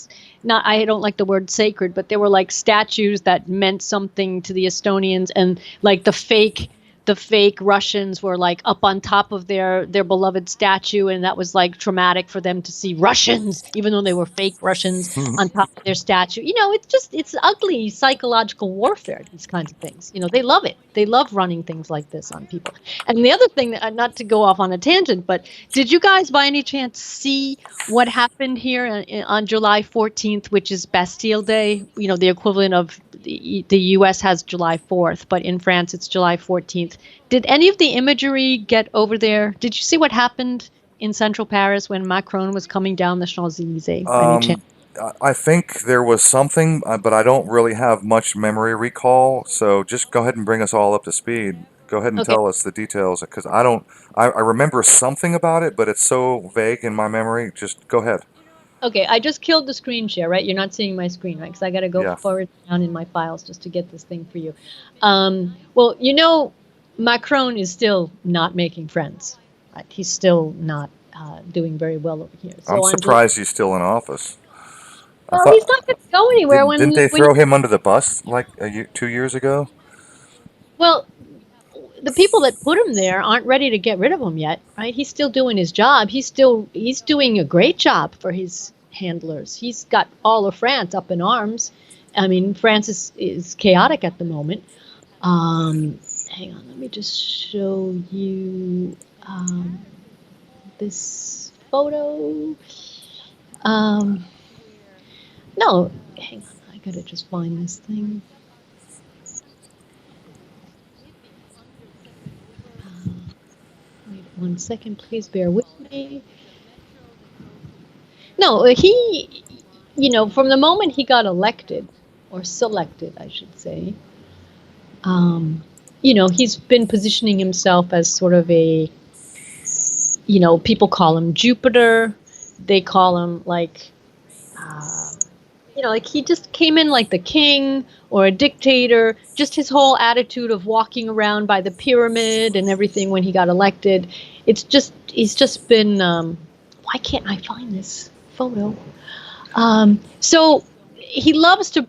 not I don't like the word sacred, but there were like statues that meant something to the Estonians, and like the fake Russians were like up on top of their beloved statue, and that was like traumatic for them to see Russians, even though they were fake Russians, on top of their statue. It's ugly psychological warfare, these kinds of things. They love it. They love running things like this on people. And the other thing, that, not to go off on a tangent, but did you guys by any chance see what happened here on July 14th, which is Bastille Day? The equivalent of the U.S. has July 4th, but in France it's July 14th. Did any of the imagery get over there? Did you see what happened in central Paris when Macron was coming down the Champs-Élysées by any chance? I think there was something, but I don't really have much memory recall. So just go ahead and bring us all up to speed. Go ahead and Okay. tell us the details because I don't. I remember something about it, but it's so vague in my memory. Just go ahead. Okay, I just killed the screen share, right? You're not seeing my screen, right? Because I got to go Yeah. forward down in my files just to get this thing for you. Well, Macron is still not making friends. Right? He's still not doing very well over here. I'm So on July, surprised he's still in office. I well, thought he's not going to go anywhere didn't when didn't he they when he, throw him under the bus like 2 years ago? well, the people that put him there aren't ready to get rid of him yet, right? He's still doing his job. He's doing a great job for his handlers. He's got all of France up in arms. I mean, France is chaotic at the moment. Hang on, let me just show you this photo. No, hang on, I gotta just find this thing. Wait 1 second, please bear with me. No, from the moment he got elected, or selected, I should say, he's been positioning himself as sort of a, people call him Jupiter. They call him like he just came in like the king or a dictator. Just his whole attitude of walking around by the pyramid and everything when he got elected. He's just been. Why can't I find this photo? So he loves to,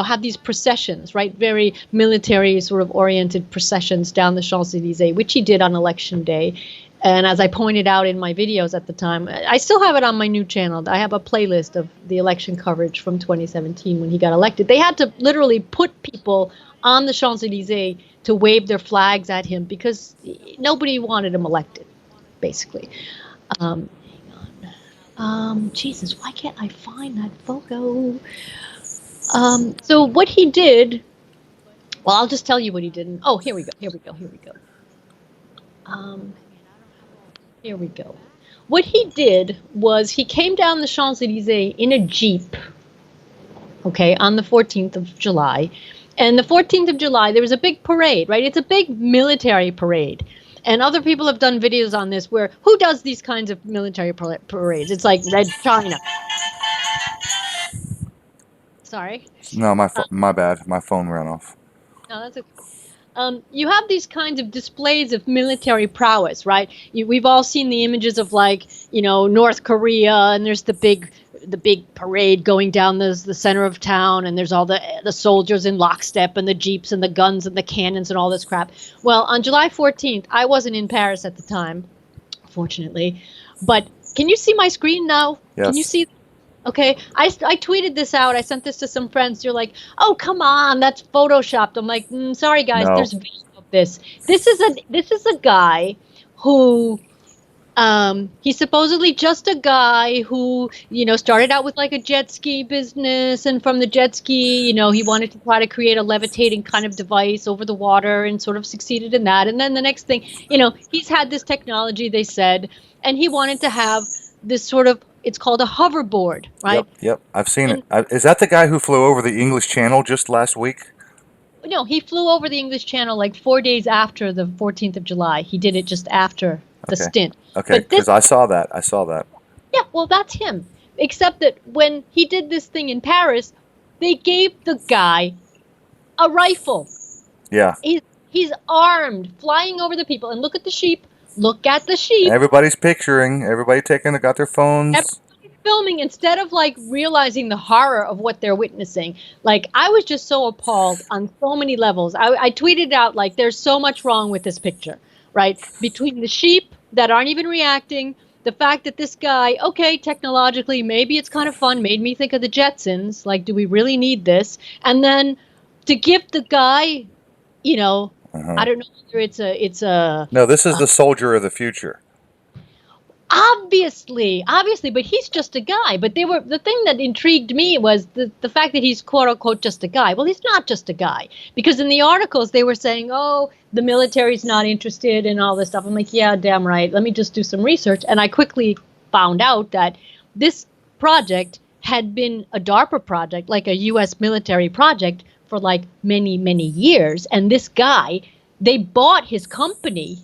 have these processions, right? Very military sort of oriented processions down the Champs-Élysées, which he did on election day. And as I pointed out in my videos at the time, I still have it on my new channel. I have a playlist of the election coverage from 2017 when he got elected. They had to literally put people on the Champs-Élysées to wave their flags at him because nobody wanted him elected, basically. Hang on. Jesus, why can't I find that photo? So what he did, well, I'll just tell you what he did. Oh, here we go. Here we go. What he did was he came down the Champs-Élysées in a Jeep, okay, on the 14th of July. And the 14th of July, there was a big parade, right? It's a big military parade. And other people have done videos on this where, who does these kinds of military parades? It's like Red China. Sorry. No, my bad. My phone ran off. No, that's okay. You have these kinds of displays of military prowess, right? We've all seen the images of North Korea, and there's the big parade going down the center of town, and there's all the soldiers in lockstep, and the jeeps, and the guns, and the cannons, and all this crap. Well, on July 14th, I wasn't in Paris at the time, fortunately, but can you see my screen now? Yes. Can you see? Okay, I tweeted this out. I sent this to some friends. You're like, oh, come on, that's photoshopped. I'm like, sorry, guys, No. there's video. this. This is a guy who he's supposedly just a guy who, started out with like a jet ski business, and from the jet ski, he wanted to try to create a levitating kind of device over the water and sort of succeeded in that. And then the next thing, he's had this technology, they said, and he wanted to have this sort of, it's called a hoverboard, right? Yep. I've seen it. And Is that the guy who flew over the English Channel just last week? no, he flew over the English Channel like 4 days after the 14th of July. He did it just after the Okay. stint. Okay, But this, because I saw that. I saw that. yeah, well, that's him. Except that when he did this thing in Paris, they gave the guy a rifle. Yeah. He's armed, flying over the people. And look at the sheep. Look at the sheep. Everybody's picturing. Everybody got their phones. Everybody's filming instead of like realizing the horror of what they're witnessing. Like, I was just so appalled on so many levels. I tweeted out, like, there's so much wrong with this picture, right? Between the sheep that aren't even reacting, the fact that this guy, okay, technologically, maybe it's kind of fun, made me think of the Jetsons. Like, do we really need this? And then to give the guy, I don't know whether it's a No, this is the soldier of the future. obviously, but he's just a guy. But the thing that intrigued me was the fact that he's quote unquote just a guy. Well, he's not just a guy, because in the articles they were saying, oh, the military's not interested in all this stuff. I'm like, yeah, damn right. Let me just do some research. And I quickly found out that this project had been a DARPA project, like a US military project, for like many, many years. And this guy, they bought his company.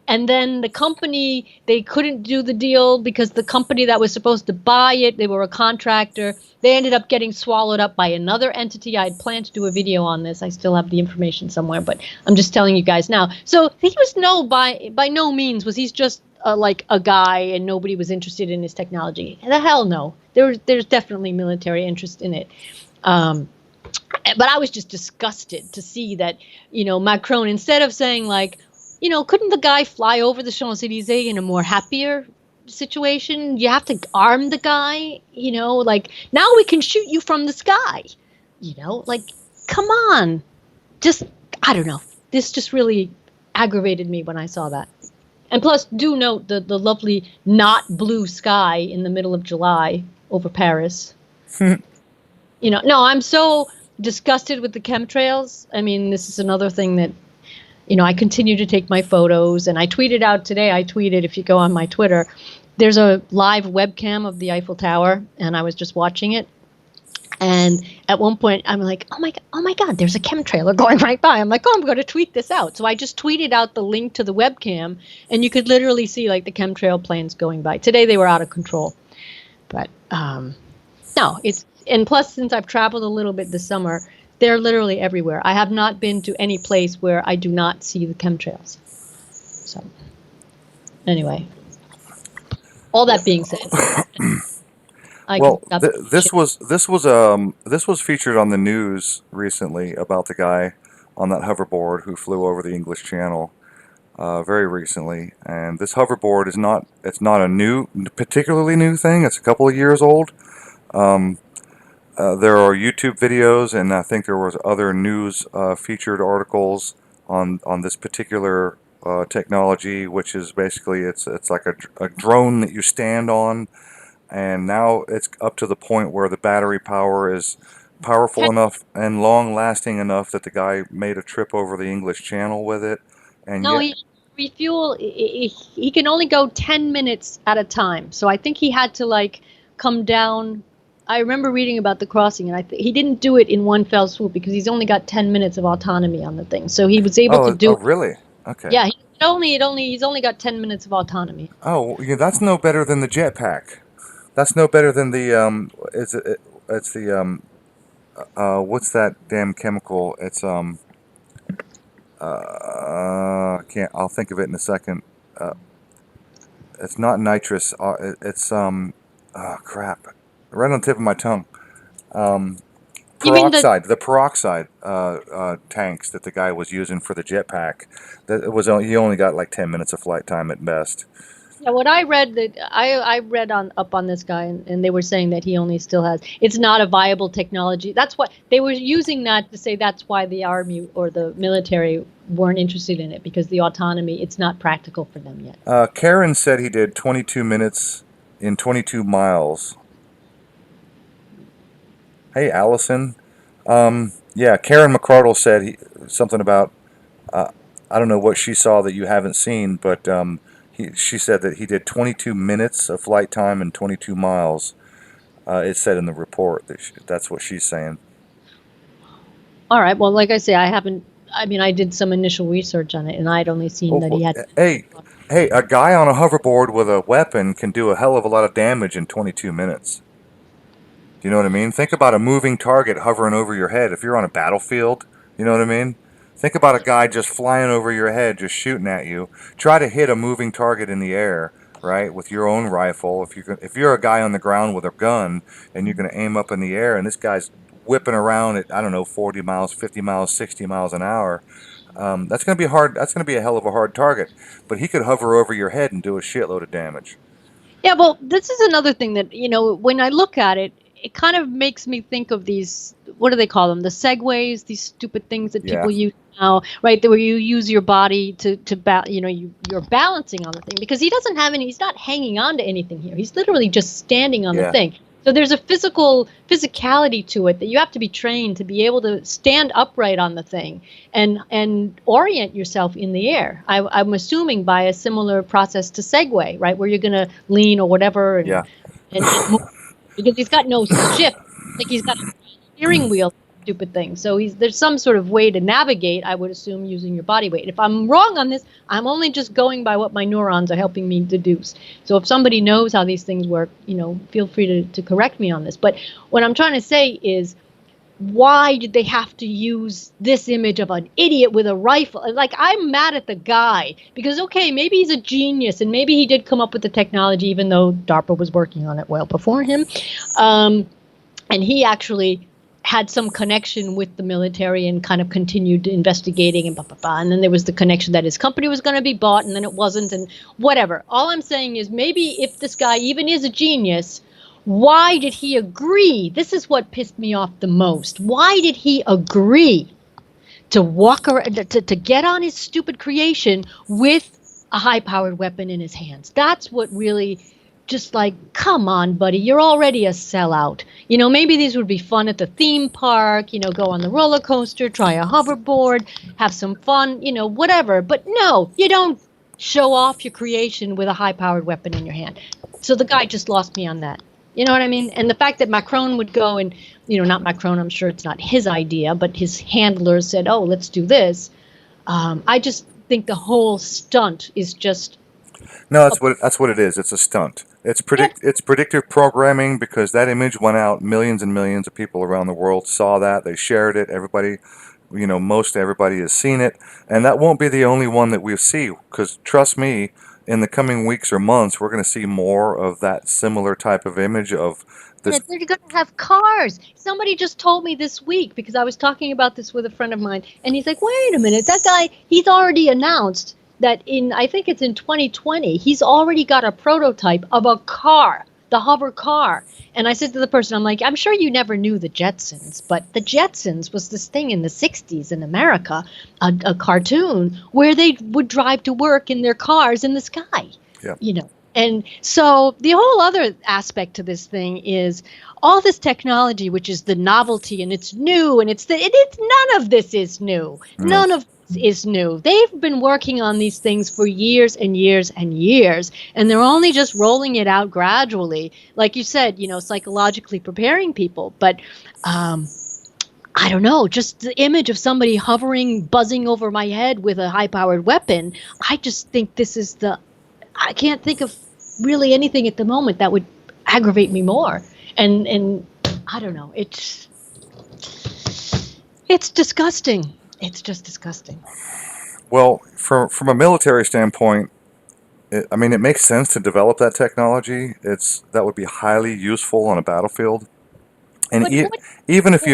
And then the company, they couldn't do the deal because the company that was supposed to buy it, they were a contractor. They ended up getting swallowed up by another entity. I had planned to do a video on this. I still have the information somewhere, but I'm just telling you guys now. So he was by no means was he's just like a guy and nobody was interested in his technology. The hell no. There's definitely military interest in it. But I was just disgusted to see that, Macron, instead of saying like, couldn't the guy fly over the Champs-Élysées in a more happier situation? You have to arm the guy, like, now we can shoot you from the sky, like, come on. Just, I don't know. This just really aggravated me when I saw that. And plus, do note the lovely not blue sky in the middle of July over Paris. No, I'm so disgusted with the chemtrails. I mean, this is another thing that, I continue to take my photos, and I tweeted out today. If you go on my Twitter, there's a live webcam of the Eiffel Tower, and I was just watching it. And at one point, I'm like, oh my God, there's a chemtrailer going right by. I'm like, oh, I'm going to tweet this out. So I just tweeted out the link to the webcam, and you could literally see like the chemtrail planes going by. Today they were out of control. But no, and plus, since I've traveled a little bit this summer, they're literally everywhere. I have not been to any place where I do not see the chemtrails. So, anyway, all that being said, this was featured on the news recently about the guy on that hoverboard who flew over the English Channel very recently. And this hoverboard is not a particularly new thing. It's a couple of years old. There are YouTube videos, and I think there was other news featured articles on this particular technology, which is basically it's like a drone that you stand on, and now it's up to the point where the battery power is powerful enough and long-lasting enough that the guy made a trip over the English Channel with it. And no, he refuel. He can only go 10 minutes at a time. So I think he had to like come down. I remember reading about the crossing, and he didn't do it in one fell swoop because he's only got 10 minutes of autonomy on the thing. So he was able to do. Oh, really? Okay. Yeah, he's only got 10 minutes of autonomy. Oh, yeah, that's no better than the jetpack. That's no better than the it's the what's that damn chemical? It's I'll think of it in a second. It's not nitrous. It's crap. Right on the tip of my tongue. Peroxide. The peroxide tanks that the guy was using for the jetpack. He only got like 10 minutes of flight time at best. Yeah, what I read that I read on up on this guy, and they were saying that he only still has. It's not a viable technology. That's what they were using that to say. That's why the army or the military weren't interested in it, because the autonomy. It's not practical for them yet. Karen said he did 22 minutes in 22 miles. Hey, Allison. Yeah, Karen McCardle said something about, I don't know what she saw that you haven't seen, but she said that he did 22 minutes of flight time and 22 miles. It said in the report that's what she's saying. All right. Well, like I say, I haven't. I mean, I did some initial research on it, and I'd only seen Oh, that he had. hey, a guy on a hoverboard with a weapon can do a hell of a lot of damage in 22 minutes. Do you know what I mean? Think about a moving target hovering over your head. If you're on a battlefield, you know what I mean? Think about a guy just flying over your head, just shooting at you. Try to hit a moving target in the air, right, with your own rifle. If you're a guy on the ground with a gun and you're going to aim up in the air, and this guy's whipping around at, I don't know, 40 miles, 50 miles, 60 miles an hour, that's going to be hard. That's going to be a hell of a hard target. But he could hover over your head and do a shitload of damage. Yeah, well, this is another thing that, when I look at it, it kind of makes me think of these, what do they call them? The segways, these stupid things that Yeah. people use now, right? Where you use your body you're balancing on the thing, because he's not hanging on to anything here. He's literally just standing on the Yeah. thing. So there's a physicality to it that you have to be trained to be able to stand upright on the thing and orient yourself in the air. I'm assuming by a similar process to Segway, right, where you're going to lean or whatever, Yeah. and move, because he's got no shift, like he's got a steering wheel. Stupid thing. So there's some sort of way to navigate, I would assume, using your body weight. If I'm wrong on this, I'm only just going by what my neurons are helping me deduce. So if somebody knows how these things work, feel free to correct me on this. But what I'm trying to say is, why did they have to use this image of an idiot with a rifle? Like, I'm mad at the guy, because, okay, maybe he's a genius and maybe he did come up with the technology, even though DARPA was working on it well before him. And he actually had some connection with the military and kind of continued investigating and blah, blah, blah. And then there was the connection that his company was going to be bought, and then it wasn't, and whatever. All I'm saying is, maybe if this guy even is a genius, why did he agree? This is what pissed me off the most. Why did he agree to walk around, to get on his stupid creation with a high-powered weapon in his hands? That's what really, just like, come on, buddy, you're already a sellout. Maybe these would be fun at the theme park, go on the roller coaster, try a hoverboard, have some fun, whatever. But no, you don't show off your creation with a high-powered weapon in your hand. So the guy just lost me on that. You know what I mean? And the fact that Macron would go and, not Macron, I'm sure it's not his idea, but his handlers said, oh, let's do this. I just think the whole stunt is just... No, that's what it is. It's a stunt. It's predictive programming, because that image went out. Millions and millions of people around the world saw that. They shared it. Everybody, most everybody has seen it. And that won't be the only one that we see, because trust me, in the coming weeks or months, we're going to see more of that similar type of image of this. They're going to have cars. Somebody just told me this week, because I was talking about this with a friend of mine, and he's like, wait a minute, that guy, he's already announced that I think it's in 2020, he's already got a prototype of a car, the hover car. And I said to the person, I'm like, I'm sure you never knew the Jetsons, but the Jetsons was this thing in the 60s in America, a cartoon where they would drive to work in their cars in the sky. Yeah. And so the whole other aspect to this thing is all this technology, which is the novelty, and it's new, and it's none of this is new. None of is new. They've been working on these things for years and years and years, and they're only just rolling it out gradually, like you said, psychologically preparing people. But I don't know, just the image of somebody hovering, buzzing over my head with a high-powered weapon, I just think I can't think of really anything at the moment that would aggravate me more. And I don't know, it's disgusting. It's just disgusting. Well, from a military standpoint, it makes sense to develop that technology. That would be highly useful on a battlefield. And even if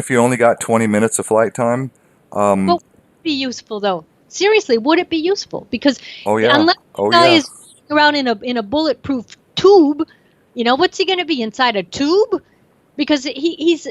you only got 20 minutes of flight time, but would it be useful though? Seriously, would it be useful? Because oh yeah, unless oh the guy yeah. is around in a bulletproof tube, what's he going to be inside a tube? Because he's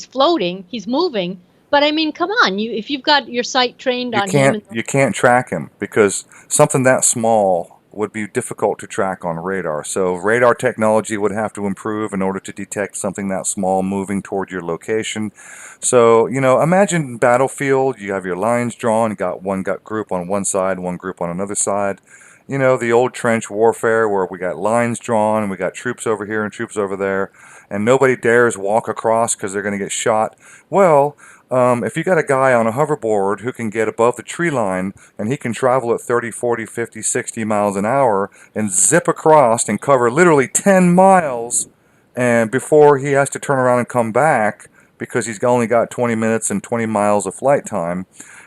floating, he's moving, but I mean, come on, if you've got your sight trained You on him, can't you can't track him because something that small would be difficult to track on radar. So radar technology would have to improve in order to detect something that small moving toward your location. So, imagine battlefield, you have your lines drawn, you got one group on one side, one group on another side. The old trench warfare where we got lines drawn and we got troops over here and troops over there, and nobody dares walk across because they're going to get shot. Well, if you got a guy on a hoverboard who can get above the tree line and he can travel at 30, 40, 50, 60 miles an hour and zip across and cover literally 10 miles and before he has to turn around and come back because he's only got 20 minutes and 20 miles of flight time,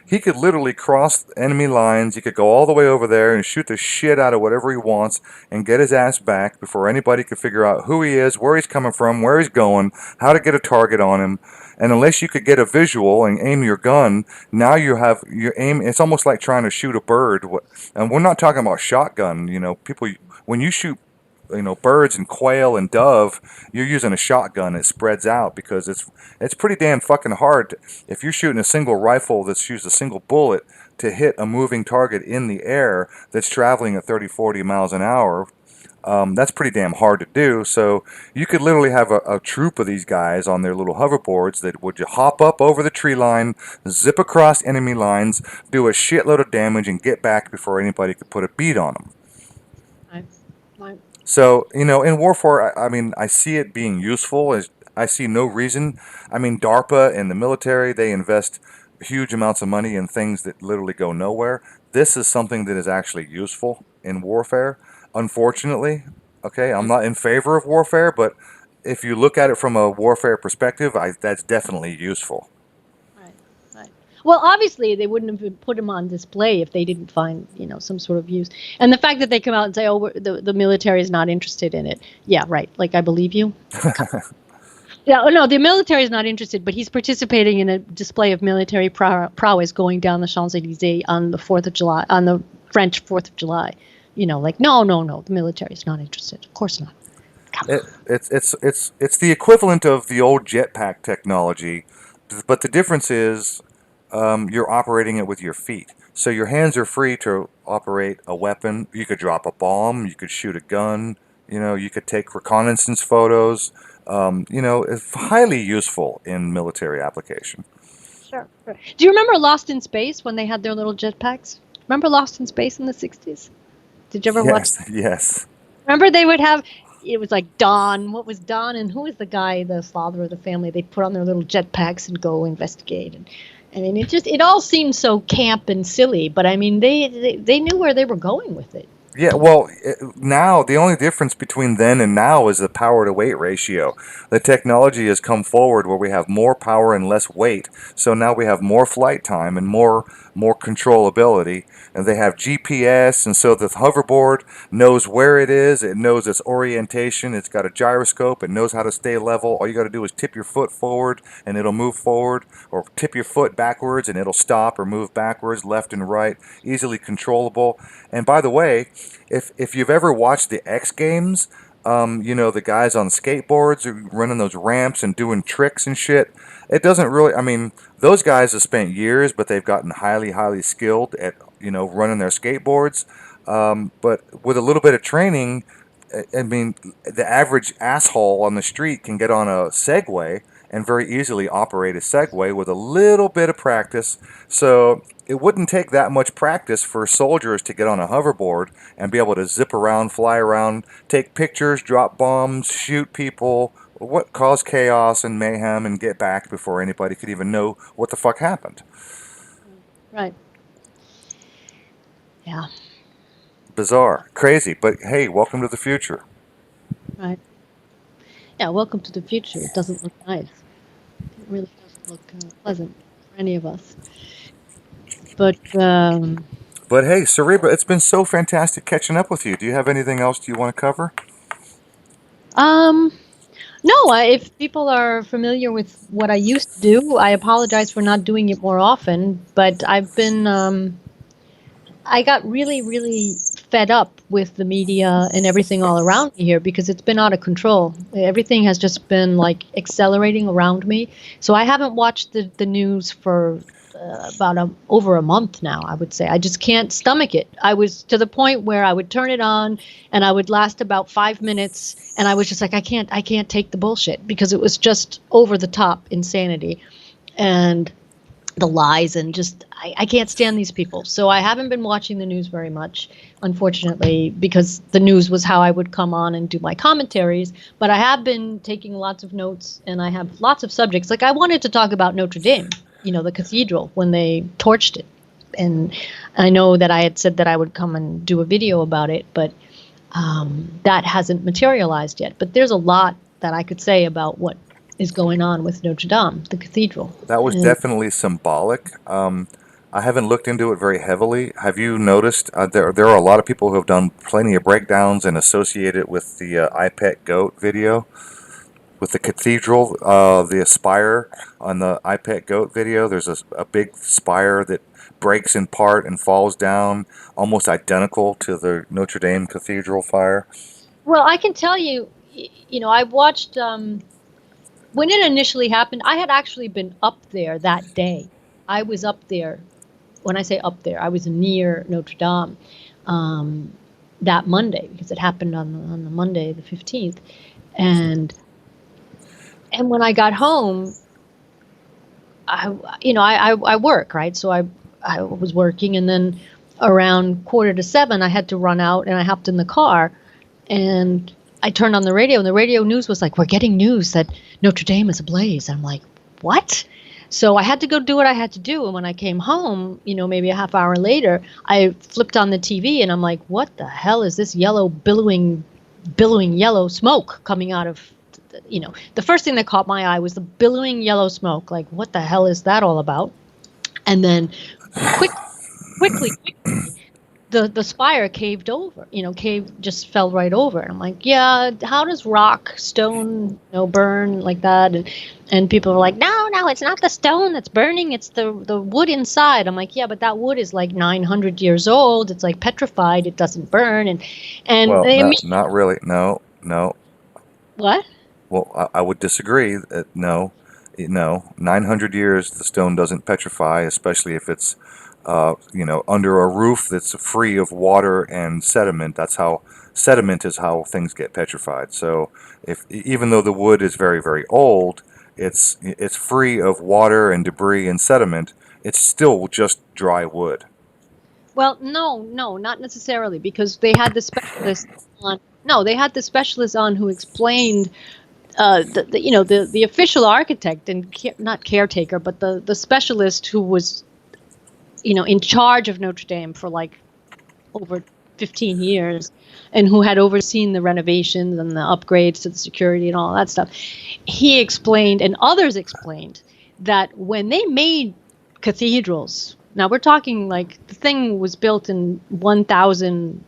he could literally cross enemy lines. He could go all the way over there and shoot the shit out of whatever he wants and get his ass back before anybody could figure out who he is, where he's coming from, where he's going, how to get a target on him. And unless you could get a visual and aim your gun, now you have your aim. It's almost like trying to shoot a bird. And we're not talking about shotgun. People, when you shoot, birds and quail and dove, you're using a shotgun. It spreads out because it's pretty damn fucking hard. If you're shooting a single rifle that's used a single bullet to hit a moving target in the air that's traveling at 30, 40 miles an hour, that's pretty damn hard to do. So you could literally have a troop of these guys on their little hoverboards that would hop up over the tree line, zip across enemy lines, do a shitload of damage, and get back before anybody could put a bead on them. Right. So, in warfare, I mean, I see it being useful. I see no reason. I mean, DARPA and the military, they invest huge amounts of money in things that literally go nowhere. This is something that is actually useful in warfare. Unfortunately, okay, I'm not in favor of warfare, but if you look at it from a warfare perspective, that's definitely useful. Right. Well, obviously, they wouldn't have put them on display if they didn't find, some sort of use. And the fact that they come out and say, "Oh, the military is not interested in it," yeah, right. Like, I believe you. Yeah, no, the military is not interested, but he's participating in a display of military prowess going down the Champs-Élysées on the 4th of July, on the French 4th of July. No, the military is not interested. Of course not. It's the equivalent of the old jetpack technology, but the difference is you're operating it with your feet. So your hands are free to operate a weapon. You could drop a bomb. You could shoot a gun. You could take reconnaissance photos. It's highly useful in military application. Sure. Do you remember Lost in Space when they had their little jetpacks? Remember Lost in Space in the 60s? Did you ever watch that? Yes. Remember they would have, it was like Don. What was Don? And who was the guy, the father of the family? They'd put on their little jetpacks and go investigate. And then it all seemed so camp and silly. But I mean, they knew where they were going with it. Yeah, well, now the only difference between then and now is the power to weight ratio. The technology has come forward where we have more power and less weight. So now we have more flight time and more controllability. And they have GPS, and so the hoverboard knows where it is. It knows its orientation. It's got a gyroscope. It knows how to stay level. All you got to do is tip your foot forward, and it'll move forward, or tip your foot backwards, and it'll stop or move backwards, left and right, easily controllable. And by the way, if you've ever watched the X Games, the guys on skateboards are running those ramps and doing tricks and shit. It doesn't really, I mean, those guys have spent years, but they've gotten highly, highly skilled at, running their skateboards. But with a little bit of training, I mean, the average asshole on the street can get on a Segway and very easily operate a Segway with a little bit of practice. So it wouldn't take that much practice for soldiers to get on a hoverboard and be able to zip around, fly around, take pictures, drop bombs, shoot people, cause chaos and mayhem, and get back before anybody could even know what the fuck happened. Right. Yeah. Bizarre. Crazy. But hey, welcome to the future. Right. Yeah, welcome to the future. It doesn't look nice. It really doesn't look pleasant for any of us. But hey, Serebra, it's been so fantastic catching up with you. Do you have anything else you want to cover? No, if people are familiar with what I used to do, I apologize for not doing it more often, but I've been, I got really, really fed up with the media and everything all around me here because it's been out of control. Everything has just been like accelerating around me. So I haven't watched the news for about over a month now, I would say. I just can't stomach it. I was to the point where I would turn it on and I would last about 5 minutes and I was just like, I can't take the bullshit because it was just over the top insanity. And the lies and just I can't stand these people. So I haven't been watching the news very much, unfortunately, because the news was how I would come on and do my commentaries. But I have been taking lots of notes and I have lots of subjects. Like I wanted to talk about Notre Dame, the cathedral when they torched it. And I know that I had said that I would come and do a video about it, but that hasn't materialized yet. But there's a lot that I could say about what is going on with Notre Dame, the cathedral. That was definitely symbolic. I haven't looked into it very heavily. Have you noticed there are a lot of people who have done plenty of breakdowns and associate it with the I Pet Goat video, with the cathedral, the spire on the I Pet Goat video. There's a big spire that breaks in part and falls down, almost identical to the Notre Dame Cathedral fire. Well, I can tell you, I watched. When it initially happened, I had actually been up there that day. I was up there. When I say up there, I was near Notre Dame that Monday because it happened on the Monday, the 15th. And when I got home, I work, right? So I was working, and then around 6:45, I had to run out, and I hopped in the car, and I turned on the radio, and the radio news was like, we're getting news that Notre Dame is ablaze. I'm like, what? So I had to go do what I had to do. And when I came home, maybe a half hour later, I flipped on the TV and I'm like, what the hell is this yellow billowing yellow smoke coming out of, the first thing that caught my eye was the billowing yellow smoke. Like, what the hell is that all about? And then quickly, the spire caved over, just fell right over. And I'm like, yeah, how does rock, stone, burn like that? And people are like, no, it's not the stone that's burning. It's the wood inside. I'm like, yeah, but that wood is like 900 years old. It's like petrified. It doesn't burn. And well, not really. No. What? Well, I would disagree. No, 900 years, the stone doesn't petrify, especially if it's under a roof that's free of water and sediment. Sediment is how things get petrified. So even though the wood is very, very old, it's free of water and debris and sediment, it's still just dry wood. Well, no, not necessarily, because they had the specialist on. No, they had the specialist on who explained the official architect and not caretaker, but the specialist who was in charge of Notre Dame for like over 15 years and who had overseen the renovations and the upgrades to the security and all that stuff. He explained, and others explained, that when they made cathedrals, now we're talking like the thing was built in 1000,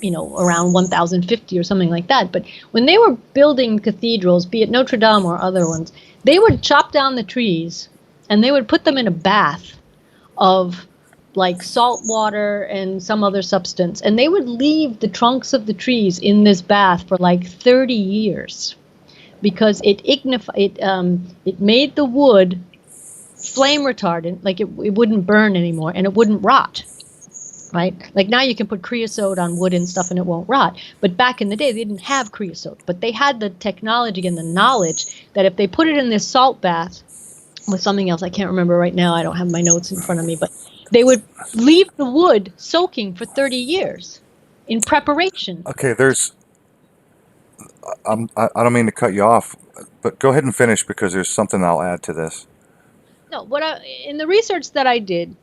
around 1050 or something like that. But when they were building cathedrals, be it Notre Dame or other ones, they would chop down the trees and they would put them in a bath of like salt water and some other substance, and they would leave the trunks of the trees in this bath for like 30 years because it made the wood flame retardant, like it wouldn't burn anymore and it wouldn't rot, right? Like now you can put creosote on wood and stuff and it won't rot, but back in the day they didn't have creosote, but they had the technology and the knowledge that if they put it in this salt bath with something else, I can't remember right now, I don't have my notes in front of me, but they would leave the wood soaking for 30 years in preparation. Okay, I don't mean to cut you off, but go ahead and finish because there's something I'll add to this. No, in the research that I did,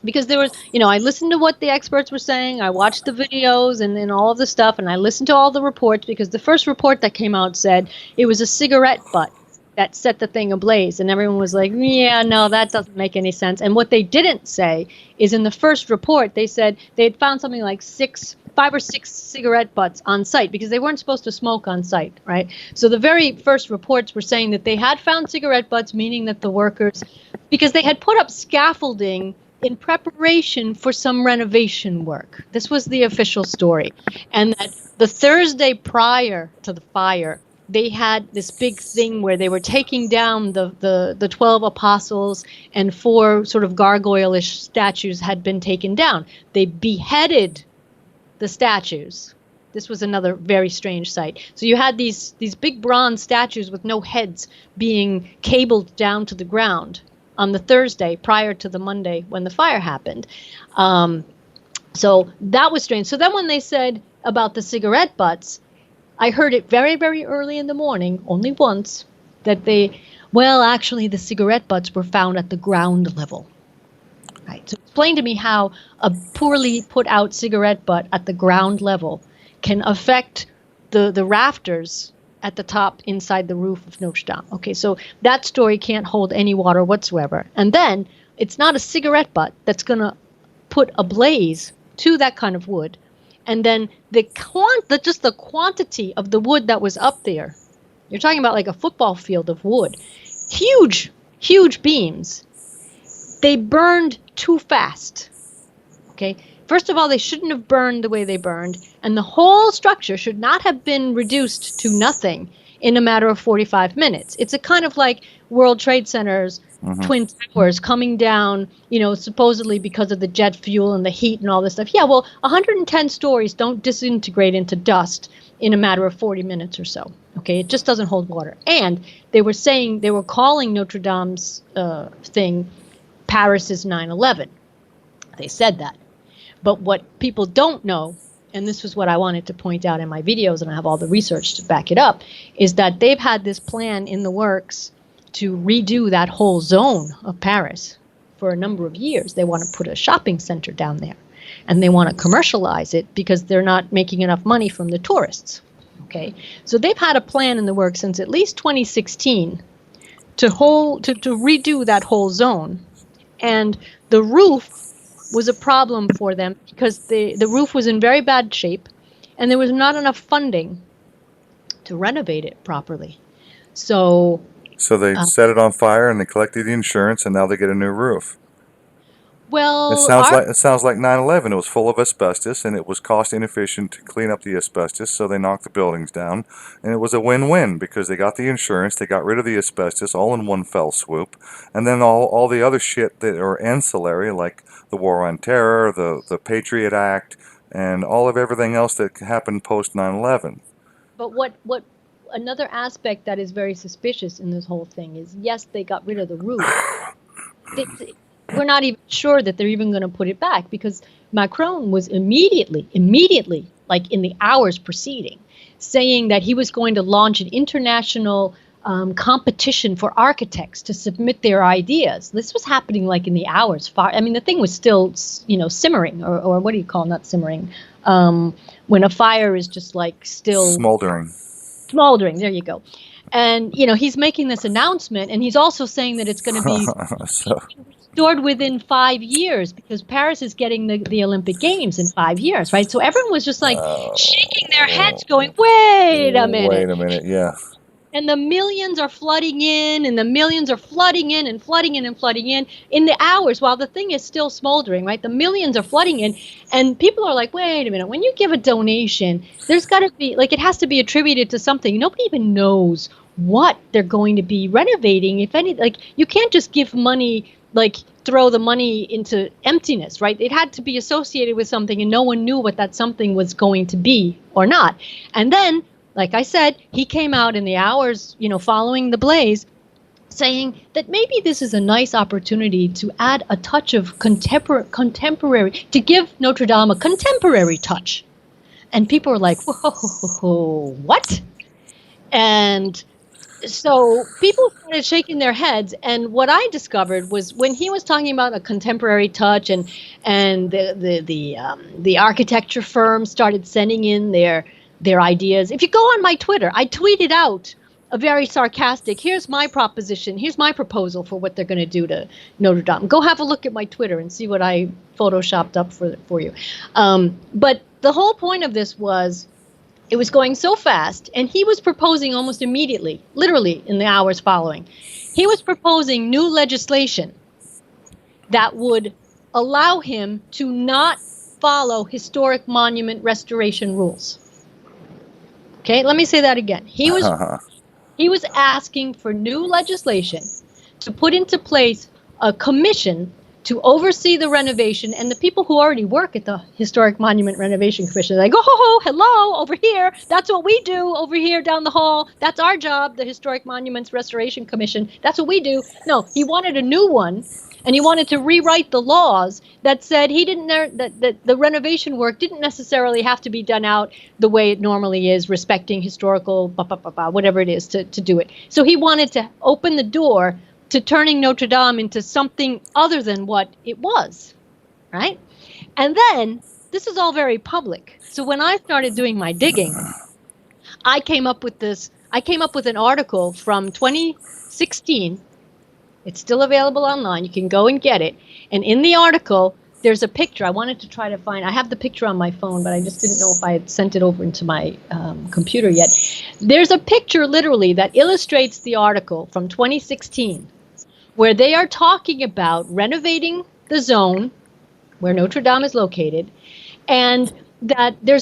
because there was, I listened to what the experts were saying, I watched the videos and all of the stuff, and I listened to all the reports because the first report that came out said it was a cigarette butt that set the thing ablaze, and everyone was like, yeah, no, that doesn't make any sense. And what they didn't say is in the first report, they said they had found something like 5 or 6 cigarette butts on site because they weren't supposed to smoke on site, right? So the very first reports were saying that they had found cigarette butts, meaning that the workers, because they had put up scaffolding in preparation for some renovation work. This was the official story. And that the Thursday prior to the fire, they had this big thing where they were taking down the 12 apostles, and 4 sort of gargoyle-ish statues had been taken down. They beheaded the statues. This was another very strange sight. So you had these big bronze statues with no heads being cabled down to the ground on the Thursday prior to the Monday when the fire happened. So that was strange. So then when they said about the cigarette butts, I heard it very, very early in the morning, only once, that actually the cigarette butts were found at the ground level. Right. So explain to me how a poorly put out cigarette butt at the ground level can affect the rafters at the top inside the roof of Notre Dame. Okay, so that story can't hold any water whatsoever. And then it's not a cigarette butt that's going to put a blaze to that kind of wood. And then just the quantity of the wood that was up there, you're talking about like a football field of wood, huge, huge beams. They burned too fast. Okay. First of all, they shouldn't have burned the way they burned, and the whole structure should not have been reduced to nothing in a matter of 45 minutes. It's a kind of like World Trade Center's Twin Towers coming down, supposedly because of the jet fuel and the heat and all this stuff. Yeah, well, 110 stories don't disintegrate into dust in a matter of 40 minutes or so. Okay, it just doesn't hold water. And they were calling Notre Dame's thing Paris's 9/11. They said that. But what people don't know, and this was what I wanted to point out in my videos, and I have all the research to back it up, is that they've had this plan in the works to redo that whole zone of Paris for a number of years. They want to put a shopping center down there, and they want to commercialize it because they're not making enough money from the tourists. Okay, so they've had a plan in the works since at least 2016 to redo that whole zone, and the roof was a problem for them because the roof was in very bad shape and there was not enough funding to renovate it properly. So they set it on fire and they collected the insurance, and now they get a new roof. Well, It sounds like 9/11. It was full of asbestos, and it was cost inefficient to clean up the asbestos, so they knocked the buildings down. And it was a win-win because they got the insurance, they got rid of the asbestos all in one fell swoop, and then all the other shit that are ancillary, like the War on Terror, the Patriot Act, and all of everything else that happened post 9/11. But what another aspect that is very suspicious in this whole thing is, yes, they got rid of the roof. We're not even sure that they're even going to put it back, because Macron was immediately, like in the hours preceding, saying that he was going to launch an international competition for architects to submit their ideas. This was happening like in the hours. The thing was still, simmering, or what do you call, not simmering, when a fire is just like still smoldering. There you go. And, he's making this announcement, and he's also saying that it's going to be restored within 5 years, because Paris is getting the Olympic Games in 5 years, right? So everyone was just like shaking their heads going, wait a minute, yeah. And the millions are flooding in, and the millions are flooding in and flooding in and flooding in the hours while the thing is still smoldering, right? The millions are flooding in, and people are like, wait a minute, when you give a donation, there's got to be, like, it has to be attributed to something. Nobody even knows what they're going to be renovating, if any. Like, you can't just give money, like throw the money into emptiness, right? It had to be associated with something, and no one knew what that something was going to be or not. And then, like I said, he came out in the hours, following the blaze, saying that maybe this is a nice opportunity to add a touch of contemporary, to give Notre Dame a contemporary touch. And people were like, whoa, what? And so people started shaking their heads, and what I discovered was when he was talking about a contemporary touch, and the architecture firm started sending in their ideas. If you go on my Twitter, I tweeted out a very sarcastic, here's my proposition, here's my proposal for what they're going to do to Notre Dame. Go have a look at my Twitter and see what I photoshopped up for you. But the whole point of this was, it was going so fast, and he was proposing almost immediately, literally in the hours following, he was proposing new legislation that would allow him to not follow historic monument restoration rules. Okay, let me say that again. He was asking for new legislation to put into place a commission to oversee the renovation, and the people who already work at the Historic Monument Renovation Commission are like, oh, hello, over here. That's what we do over here down the hall. That's our job, the Historic Monuments Restoration Commission. That's what we do. No, he wanted a new one, and he wanted to rewrite the laws that said that the renovation work didn't necessarily have to be done out the way it normally is, respecting historical, whatever it is, to do it. So he wanted to open the door to turning Notre Dame into something other than what it was, right? And then, this is all very public. So when I started doing my digging, I came up with an article from 2016. It's still available online. You can go and get it. And in the article, there's a picture. I wanted to try to find, I have the picture on my phone, but I just didn't know if I had sent it over into my computer yet. There's a picture literally that illustrates the article from 2016, where they are talking about renovating the zone where Notre Dame is located, and that they're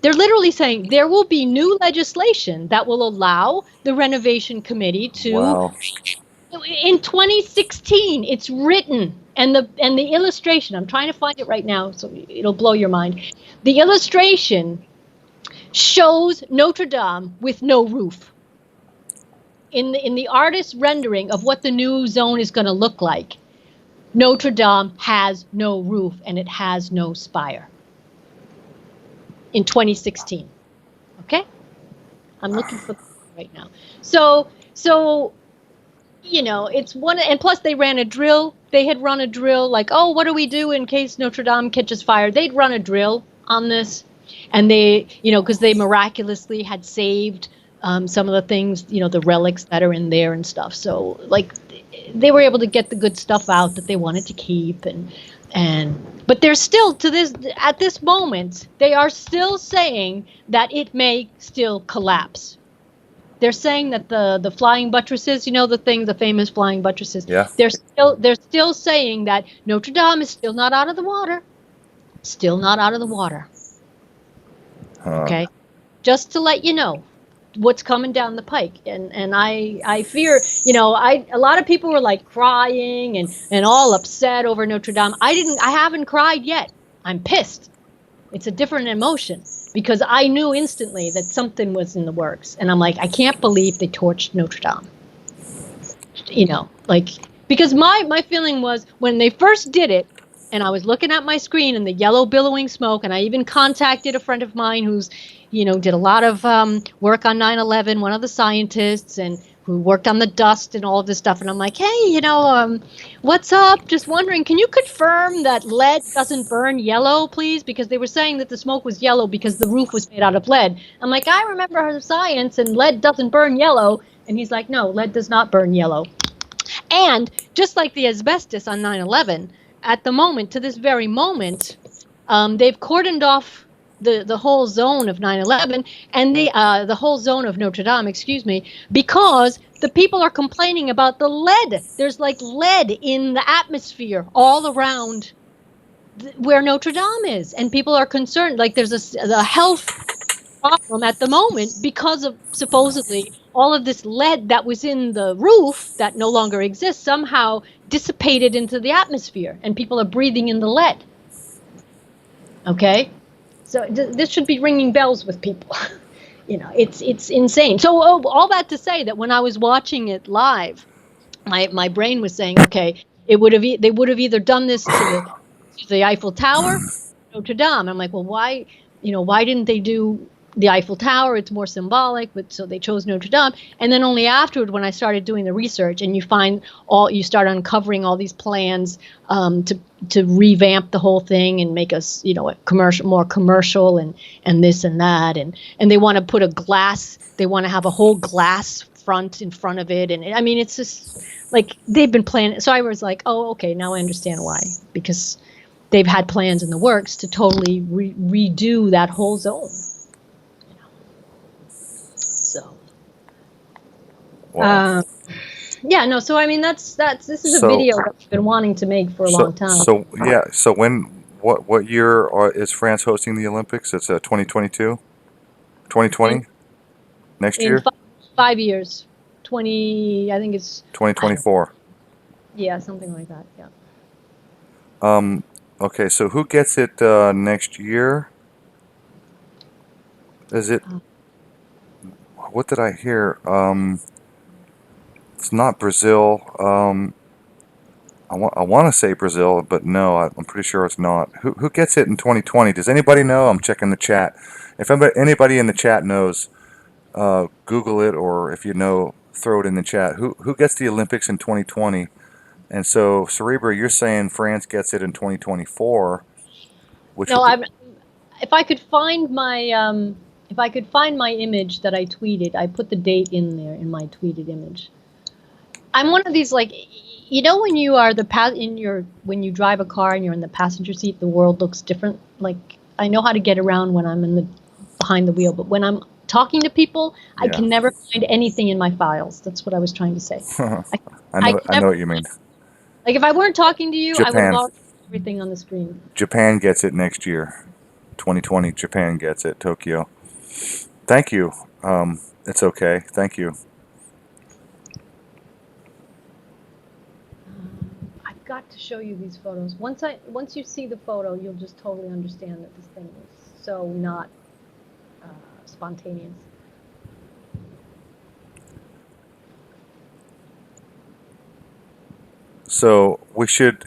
literally saying there will be new legislation that will allow the renovation committee to, wow. In 2016, it's written, and the illustration, I'm trying to find it right now, so it'll blow your mind. The illustration shows Notre Dame with no roof. In the artist's rendering of what the new zone is going to look like, Notre Dame has no roof and it has no spire. In 2016. Okay? I'm looking for that right now. So it's one, and plus they ran a drill. They had run a drill like, oh, what do we do in case Notre Dame catches fire? They'd run a drill on this, and they, because they miraculously had saved some of the things, the relics that are in there and stuff. So like they were able to get the good stuff out that they wanted to keep, but they're still at this moment, they are still saying that it may still collapse. They're saying that the flying buttresses, the famous flying buttresses. Yeah. They're still saying that Notre Dame is still not out of the water. Still not out of the water. Okay. Just to let you know what's coming down the pike. And I fear, a lot of people were like crying and all upset over Notre Dame. I haven't cried yet. I'm pissed. It's a different emotion because I knew instantly that something was in the works. And I'm like, I can't believe they torched Notre Dame. Because my feeling was when they first did it, and I was looking at my screen and the yellow billowing smoke, and I even contacted a friend of mine who's, did a lot of work on 9/11, one of the scientists, and who worked on the dust and all of this stuff. And I'm like, hey, what's up? Just wondering, can you confirm that lead doesn't burn yellow, please? Because they were saying that the smoke was yellow because the roof was made out of lead. I'm like, I remember science, and lead doesn't burn yellow. And he's like, no, lead does not burn yellow. And just like the asbestos on 9/11, at the moment, to this very moment, they've cordoned off the whole zone of 9/11 and the whole zone of Notre Dame, because the people are complaining about the lead. There's like lead in the atmosphere all around where Notre Dame is, and people are concerned. Like there's a health problem at the moment because of supposedly all of this lead that was in the roof that no longer exists somehow dissipated into the atmosphere, and people are breathing in the lead. Okay, so this should be ringing bells with people. It's insane. So all that to say that when I was watching it live, my brain was saying, okay, they would have either done this to the Eiffel Tower, Notre Dame. I'm like, well, why didn't they do the Eiffel Tower? It's more symbolic, but so they chose Notre Dame. And then only afterward, when I started doing the research, and you start uncovering all these plans to revamp the whole thing and make us, more commercial and this and that, and they want to put they want to have a whole glass front in front of it, and I mean, it's just like they've been planning. So I was like, oh, okay, now I understand why, because they've had plans in the works to totally redo that whole zone. So, wow. Yeah, no, so I mean this is a So video that I've been wanting to make for a long time. yeah. So what year is France hosting the Olympics? It's 2022, In 2020 next in year, 5 years. 20, I think it's, I don't, 2024. yeah, something like that. Yeah. Um, okay, so who gets it next year? Is it, Uh, what did I hear? It's not Brazil. I want to say Brazil, but no, I'm pretty sure it's not. Who gets it in 2020? Does anybody know? I'm checking the chat. If anybody in the chat knows, Google it, or if you know, throw it in the chat. Who gets the Olympics in 2020? And so, Cerebra, you're saying France gets it in 2024, which no, would be, I'm if I could find my if I could find my image that I tweeted, I put the date in there in my tweeted image. I'm one of these, like, when you are when you drive a car and you're in the passenger seat, the world looks different. Like, I know how to get around when I'm in the behind the wheel, but when I'm talking to people, I yeah. can never find anything in my files. That's what I was trying to say. I, I can I never know what you mean. like, if I weren't talking to you, I would have Japan. already everything on the screen. Japan gets it next year. 2020, Japan gets it. Tokyo. Thank you. It's okay. Thank you. I've got to show you these photos. Once you see the photo, you'll just totally understand that this thing is so not uh, spontaneous. So we should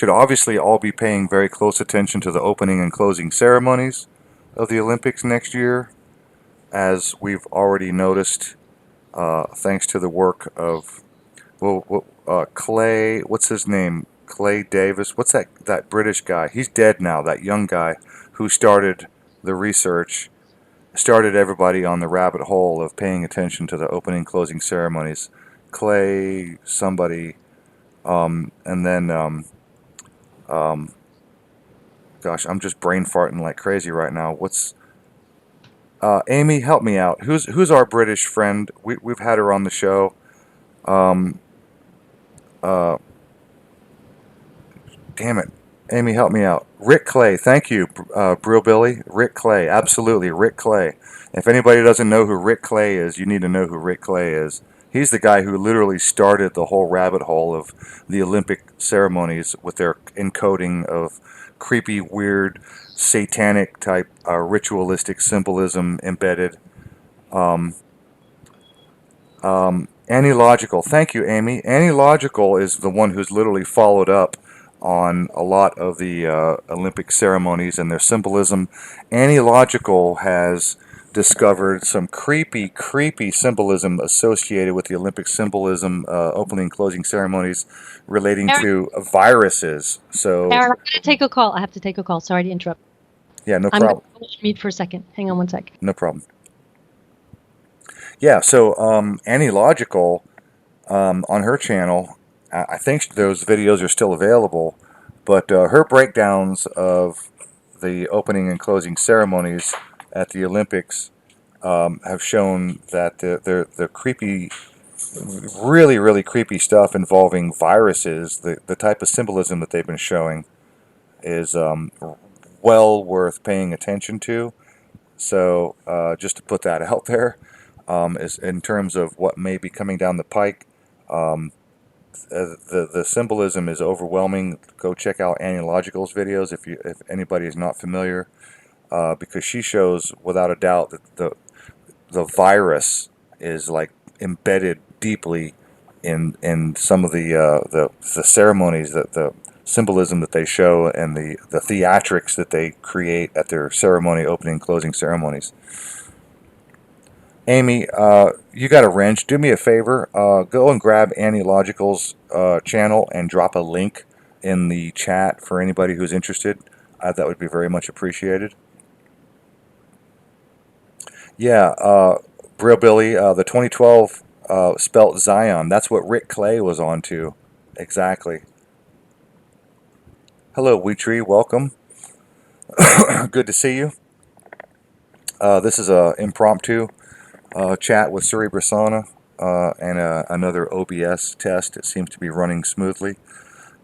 obviously all be paying very close attention to the opening and closing ceremonies of the Olympics next year, as we've already noticed, thanks to the work of Clay. What's his name? Clay Davis. What's that British guy? He's dead now. That young guy who started the research, started everybody on the rabbit hole of paying attention to the opening closing ceremonies. Clay somebody, and then um, gosh, I'm just brain farting like crazy right now. What's Amy? Help me out. Who's our British friend? We've had her on the show. Um, uh, Damn it, Amy, help me out. Rick Clay, thank you, Brill Billy. Rick Clay, absolutely, Rick Clay. If anybody doesn't know who Rick Clay is, you need to know who Rick Clay is. He's the guy who literally started the whole rabbit hole of the Olympic ceremonies with their encoding of creepy, weird, satanic type ritualistic symbolism embedded. Um, Annie Logical, thank you, Amy. Annie Logical is the one who's literally followed up on a lot of the Olympic ceremonies and their symbolism. Annie Logical has discovered some creepy, creepy symbolism associated with the Olympic symbolism, opening and closing ceremonies relating Aaron, to viruses. So, Aaron, I'm going to take a call. I have to take a call. Sorry to interrupt. yeah, no I'm going problem. to meet for a second. Hang on one sec. No problem. Yeah, so Annie Logical, on her channel, I think those videos are still available, but her breakdowns of the opening and closing ceremonies at the Olympics have shown that the creepy, really, really creepy stuff involving viruses, the type of symbolism that they've been showing is well worth paying attention to. So just to put that out there, is in terms of what may be coming down the pike. Um, the symbolism is overwhelming. Go check out Annie Logical's videos if anybody is not familiar, because she shows without a doubt that the virus is like embedded deeply in some of the ceremonies, that the symbolism that they show, and the theatrics that they create at their ceremony opening and closing ceremonies. Amy, you got a wrench. Do me a favor. Go and grab Annie Logical's channel and drop a link in the chat for anybody who's interested. That would be very much appreciated. Yeah, Brill Billy, the 2012 spelt Zion. That's what Rick Clay was on to. Exactly. Hello, Wheatree. Welcome. Good to see you. This is a impromptu chat with Serebra Sana. and another OBS test. It seems to be running smoothly.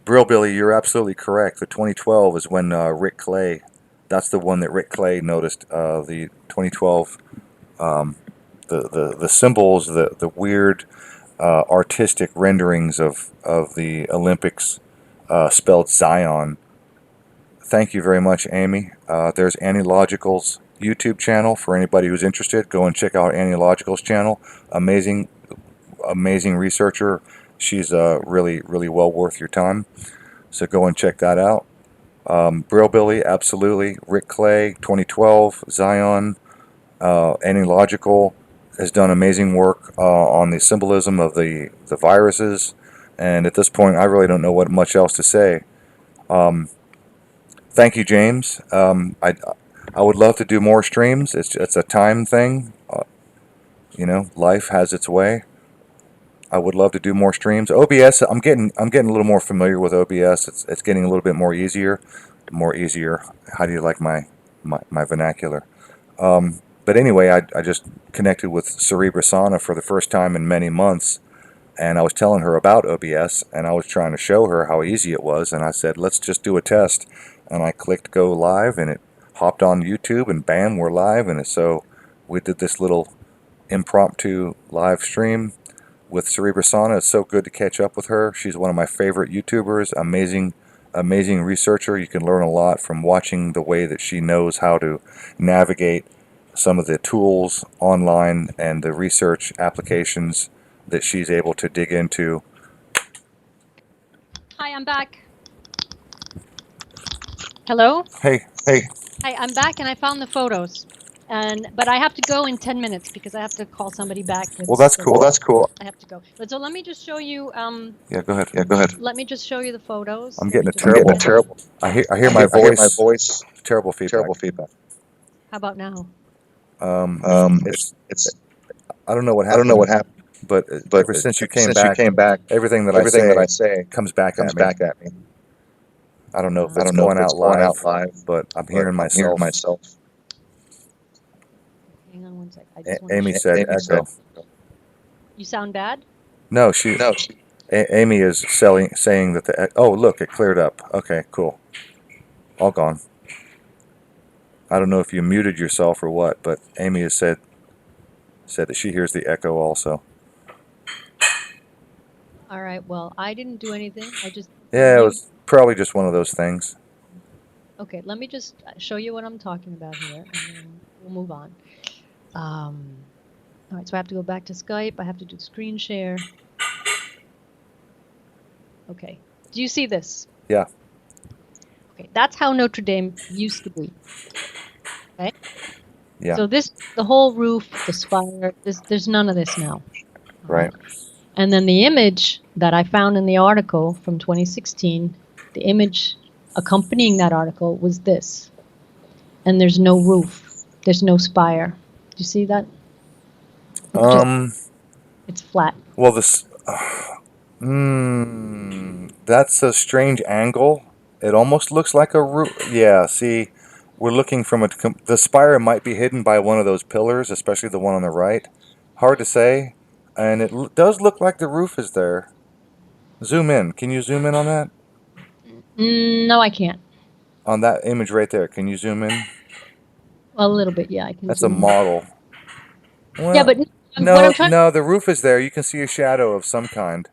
Brill Billy, you're absolutely correct. The 2012 is when Rick Clay, that's the one that Rick Clay noticed. The 2012, the symbols, the weird artistic renderings of the Olympics spelled Zion. Thank you very much, Amy. There's Annie Logical's YouTube channel for anybody who's interested. Go and check out Annie Logical's channel. Amazing researcher. She's really well worth your time. So go and check that out. Brill Billy, absolutely. Rick Clay, 2012, Zion, Annie Logical has done amazing work on the symbolism of the viruses. And at this point, I really don't know what much else to say. Thank you, James. I would love to do more streams. It's a time thing. You know, life has its way. I would love to do more streams. OBS, I'm getting a little more familiar with OBS. It's getting a little bit more easier. How do you like my vernacular? But anyway, I just connected with Serebra Sana for the first time in many months, and I was telling her about OBS, and I was trying to show her how easy it was, and I said, let's just do a test. And I clicked go live, and it hopped on YouTube, and bam, we're live. And so we did this little impromptu live stream with Serebra Sana. It's so good to catch up with her. She's one of my favorite YouTubers. Amazing researcher. You can learn a lot from watching the way that she knows how to navigate some of the tools online and the research applications that she's able to dig into. Hi, I'm back. Hello? Hey. Hi, I'm back and I found the photos. But I have to go in 10 minutes because I have to call somebody back. Well, that's cool. I have to go. But so let me just show you. Yeah, go ahead. Let me just show you the photos. I'm getting a terrible. I hear my voice. Terrible feedback. How about now? It's I don't know what happened. But ever since you came back, everything that I say comes back at me. I don't know if it's going out live, but I'm hearing myself. Hang on one sec. Amy said echo. You sound bad? No, Amy is saying that oh, look, it cleared up. Okay, cool. All gone. I don't know if you muted yourself or what, but Amy has said that she hears the echo also. All right. Well, I didn't do anything. Yeah, it was probably just one of those things. Okay, let me just show you what I'm talking about here, and then we'll move on. All right, so I have to go back to Skype. I have to do screen share. Okay. Do you see this? Yeah. Okay, that's how Notre Dame used to be. Okay. Yeah. So the whole roof, the spire, there's none of this now. Right. And then the image that I found in the article from 2016, the image accompanying that article was this. And there's no roof. There's no spire. Do you see that? It's flat. Well, that's a strange angle. It almost looks like a roof. Yeah, see, we're looking from the spire might be hidden by one of those pillars, especially the one on the right. Hard to say. And it does look like the roof is there. Zoom in. Can you zoom in on that? No, I can't. On that image right there, can you zoom in? Well, a little bit, yeah. I can. That's a model. Well, yeah, but no, the roof is there. You can see a shadow of some kind.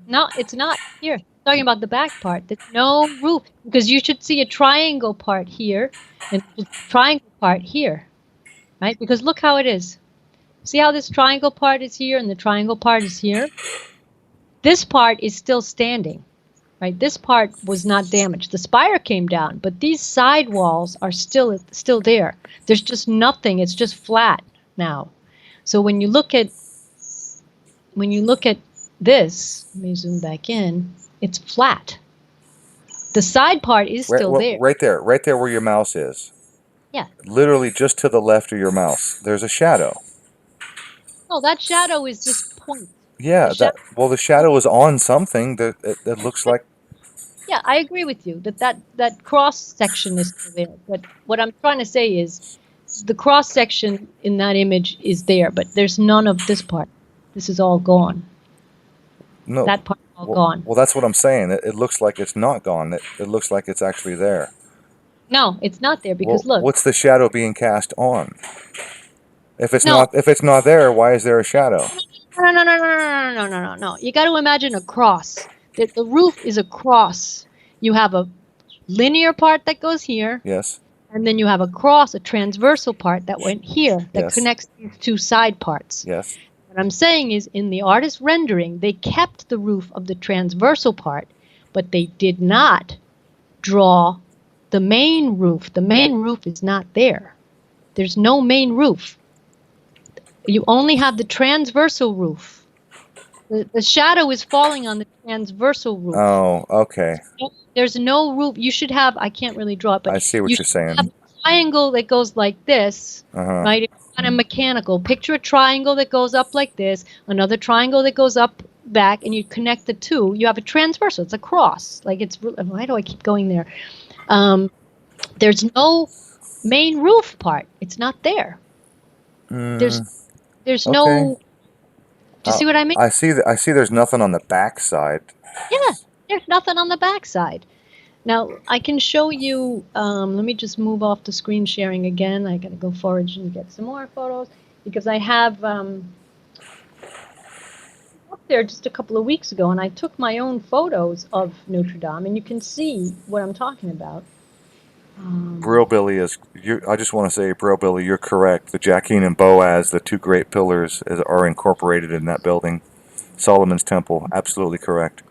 No, it's not here. I'm talking about the back part. There's no roof because you should see a triangle part here and a triangle part here, right? Because look how it is. See how this triangle part is here and the triangle part is here? This part is still standing, right? This part was not damaged. The spire came down, but these side walls are still there. There's just nothing. It's just flat now. So when you look at this, let me zoom back in, it's flat. The side part is still there. Right there where your mouse is. Yeah. Literally just to the left of your mouse. There's a shadow. No, that shadow is just point. Yeah, the shadow is on something that looks like. Yeah, I agree with you that cross section is still there. But what I'm trying to say is the cross section in that image is there, but there's none of this part. This is all gone. No. That part is all gone. Well, that's what I'm saying. It looks like it's not gone. It looks like it's actually there. No, it's not there Well, because look. what's the shadow being cast on? If it's No. not there, why is there a shadow? No. You got to imagine a cross. The roof is a cross. You have a linear part that goes here. Yes. And then you have a cross, a transversal part that went here that Yes. connects these two side parts. Yes. What I'm saying is in the artist rendering, they kept the roof of the transversal part, but they did not draw the main roof. The main roof is not there. There's no main roof. You only have the transversal roof. The shadow is falling on the transversal roof. Oh, okay. There's no roof. You should have, I can't really draw it, but I see what you're saying. have a triangle that goes like this, right? It's kind of mechanical. Picture a triangle that goes up like this, another triangle that goes up back, and you connect the two. You have a transversal. It's a cross. Like it's, why do I keep going there? There's no main roof part. It's not there. There's no. Do you see what I mean? I see. I see. There's nothing on the back side. Yeah, there's nothing on the back side. Now I can show you. Let me just move off the screen sharing again. I gotta go forward and get some more photos because I have up there just a couple of weeks ago, and I took my own photos of Notre Dame, and you can see what I'm talking about. Brill Billy is. I just want to say, Brill Billy, you're correct. The Jacqueline and Boaz, the two great pillars, are incorporated in that building. Solomon's Temple, absolutely correct.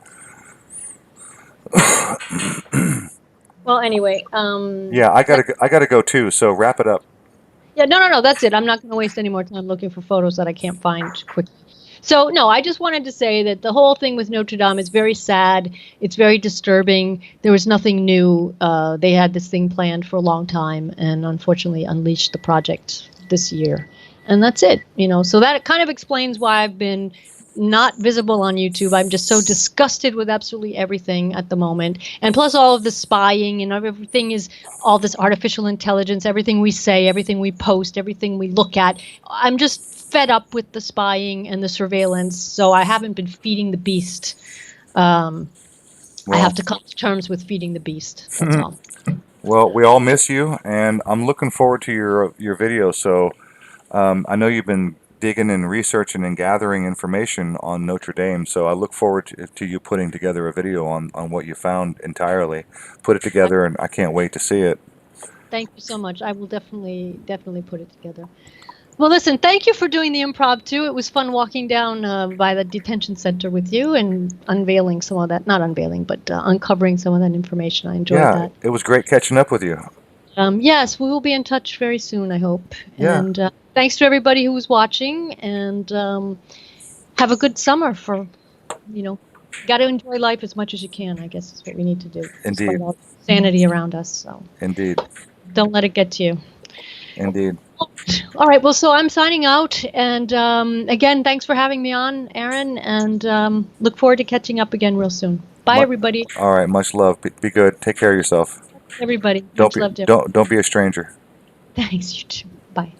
Well, anyway. Yeah, I gotta go too. So wrap it up. Yeah, no. That's it. I'm not going to waste any more time looking for photos that I can't find quickly. So, no, I just wanted to say that the whole thing with Notre Dame is very sad. It's very disturbing. There was nothing new. They had this thing planned for a long time and unfortunately unleashed the project this year. And that's it. So that kind of explains why I've been not visible on YouTube. I'm just so disgusted with absolutely everything at the moment. And plus all of the spying and everything is all this artificial intelligence, everything we say, everything we post, everything we look at. I'm just fed up with the spying and the surveillance. So I haven't been feeding the beast. I have to come to terms with feeding the beast. That's all. Well, we all miss you, and I'm looking forward to your video. So I know you've been digging and researching and gathering information on Notre Dame, so I look forward to you putting together a video on what you found entirely. Put it together, and I can't wait to see it. Thank you so much. I will definitely put it together. Well, listen, thank you for doing the impromptu. It was fun walking down by the detention center with you and unveiling some of that, not unveiling, but uncovering some of that information. I enjoyed that. It was great catching up with you. Yes, we will be in touch very soon, I hope. Yeah. And thanks to everybody who was watching, and have a good summer for, got to enjoy life as much as you can, I guess is what we need to do. Indeed. Despite all the sanity around us. So. Indeed. Don't let it get to you. Indeed. All right, well, so I'm signing out, and again, thanks for having me on, Aaron, and look forward to catching up again real soon. Bye, everybody. All right, much love. Be good. Take care of yourself. Everybody. Don't be a stranger. Thanks, you too. Bye.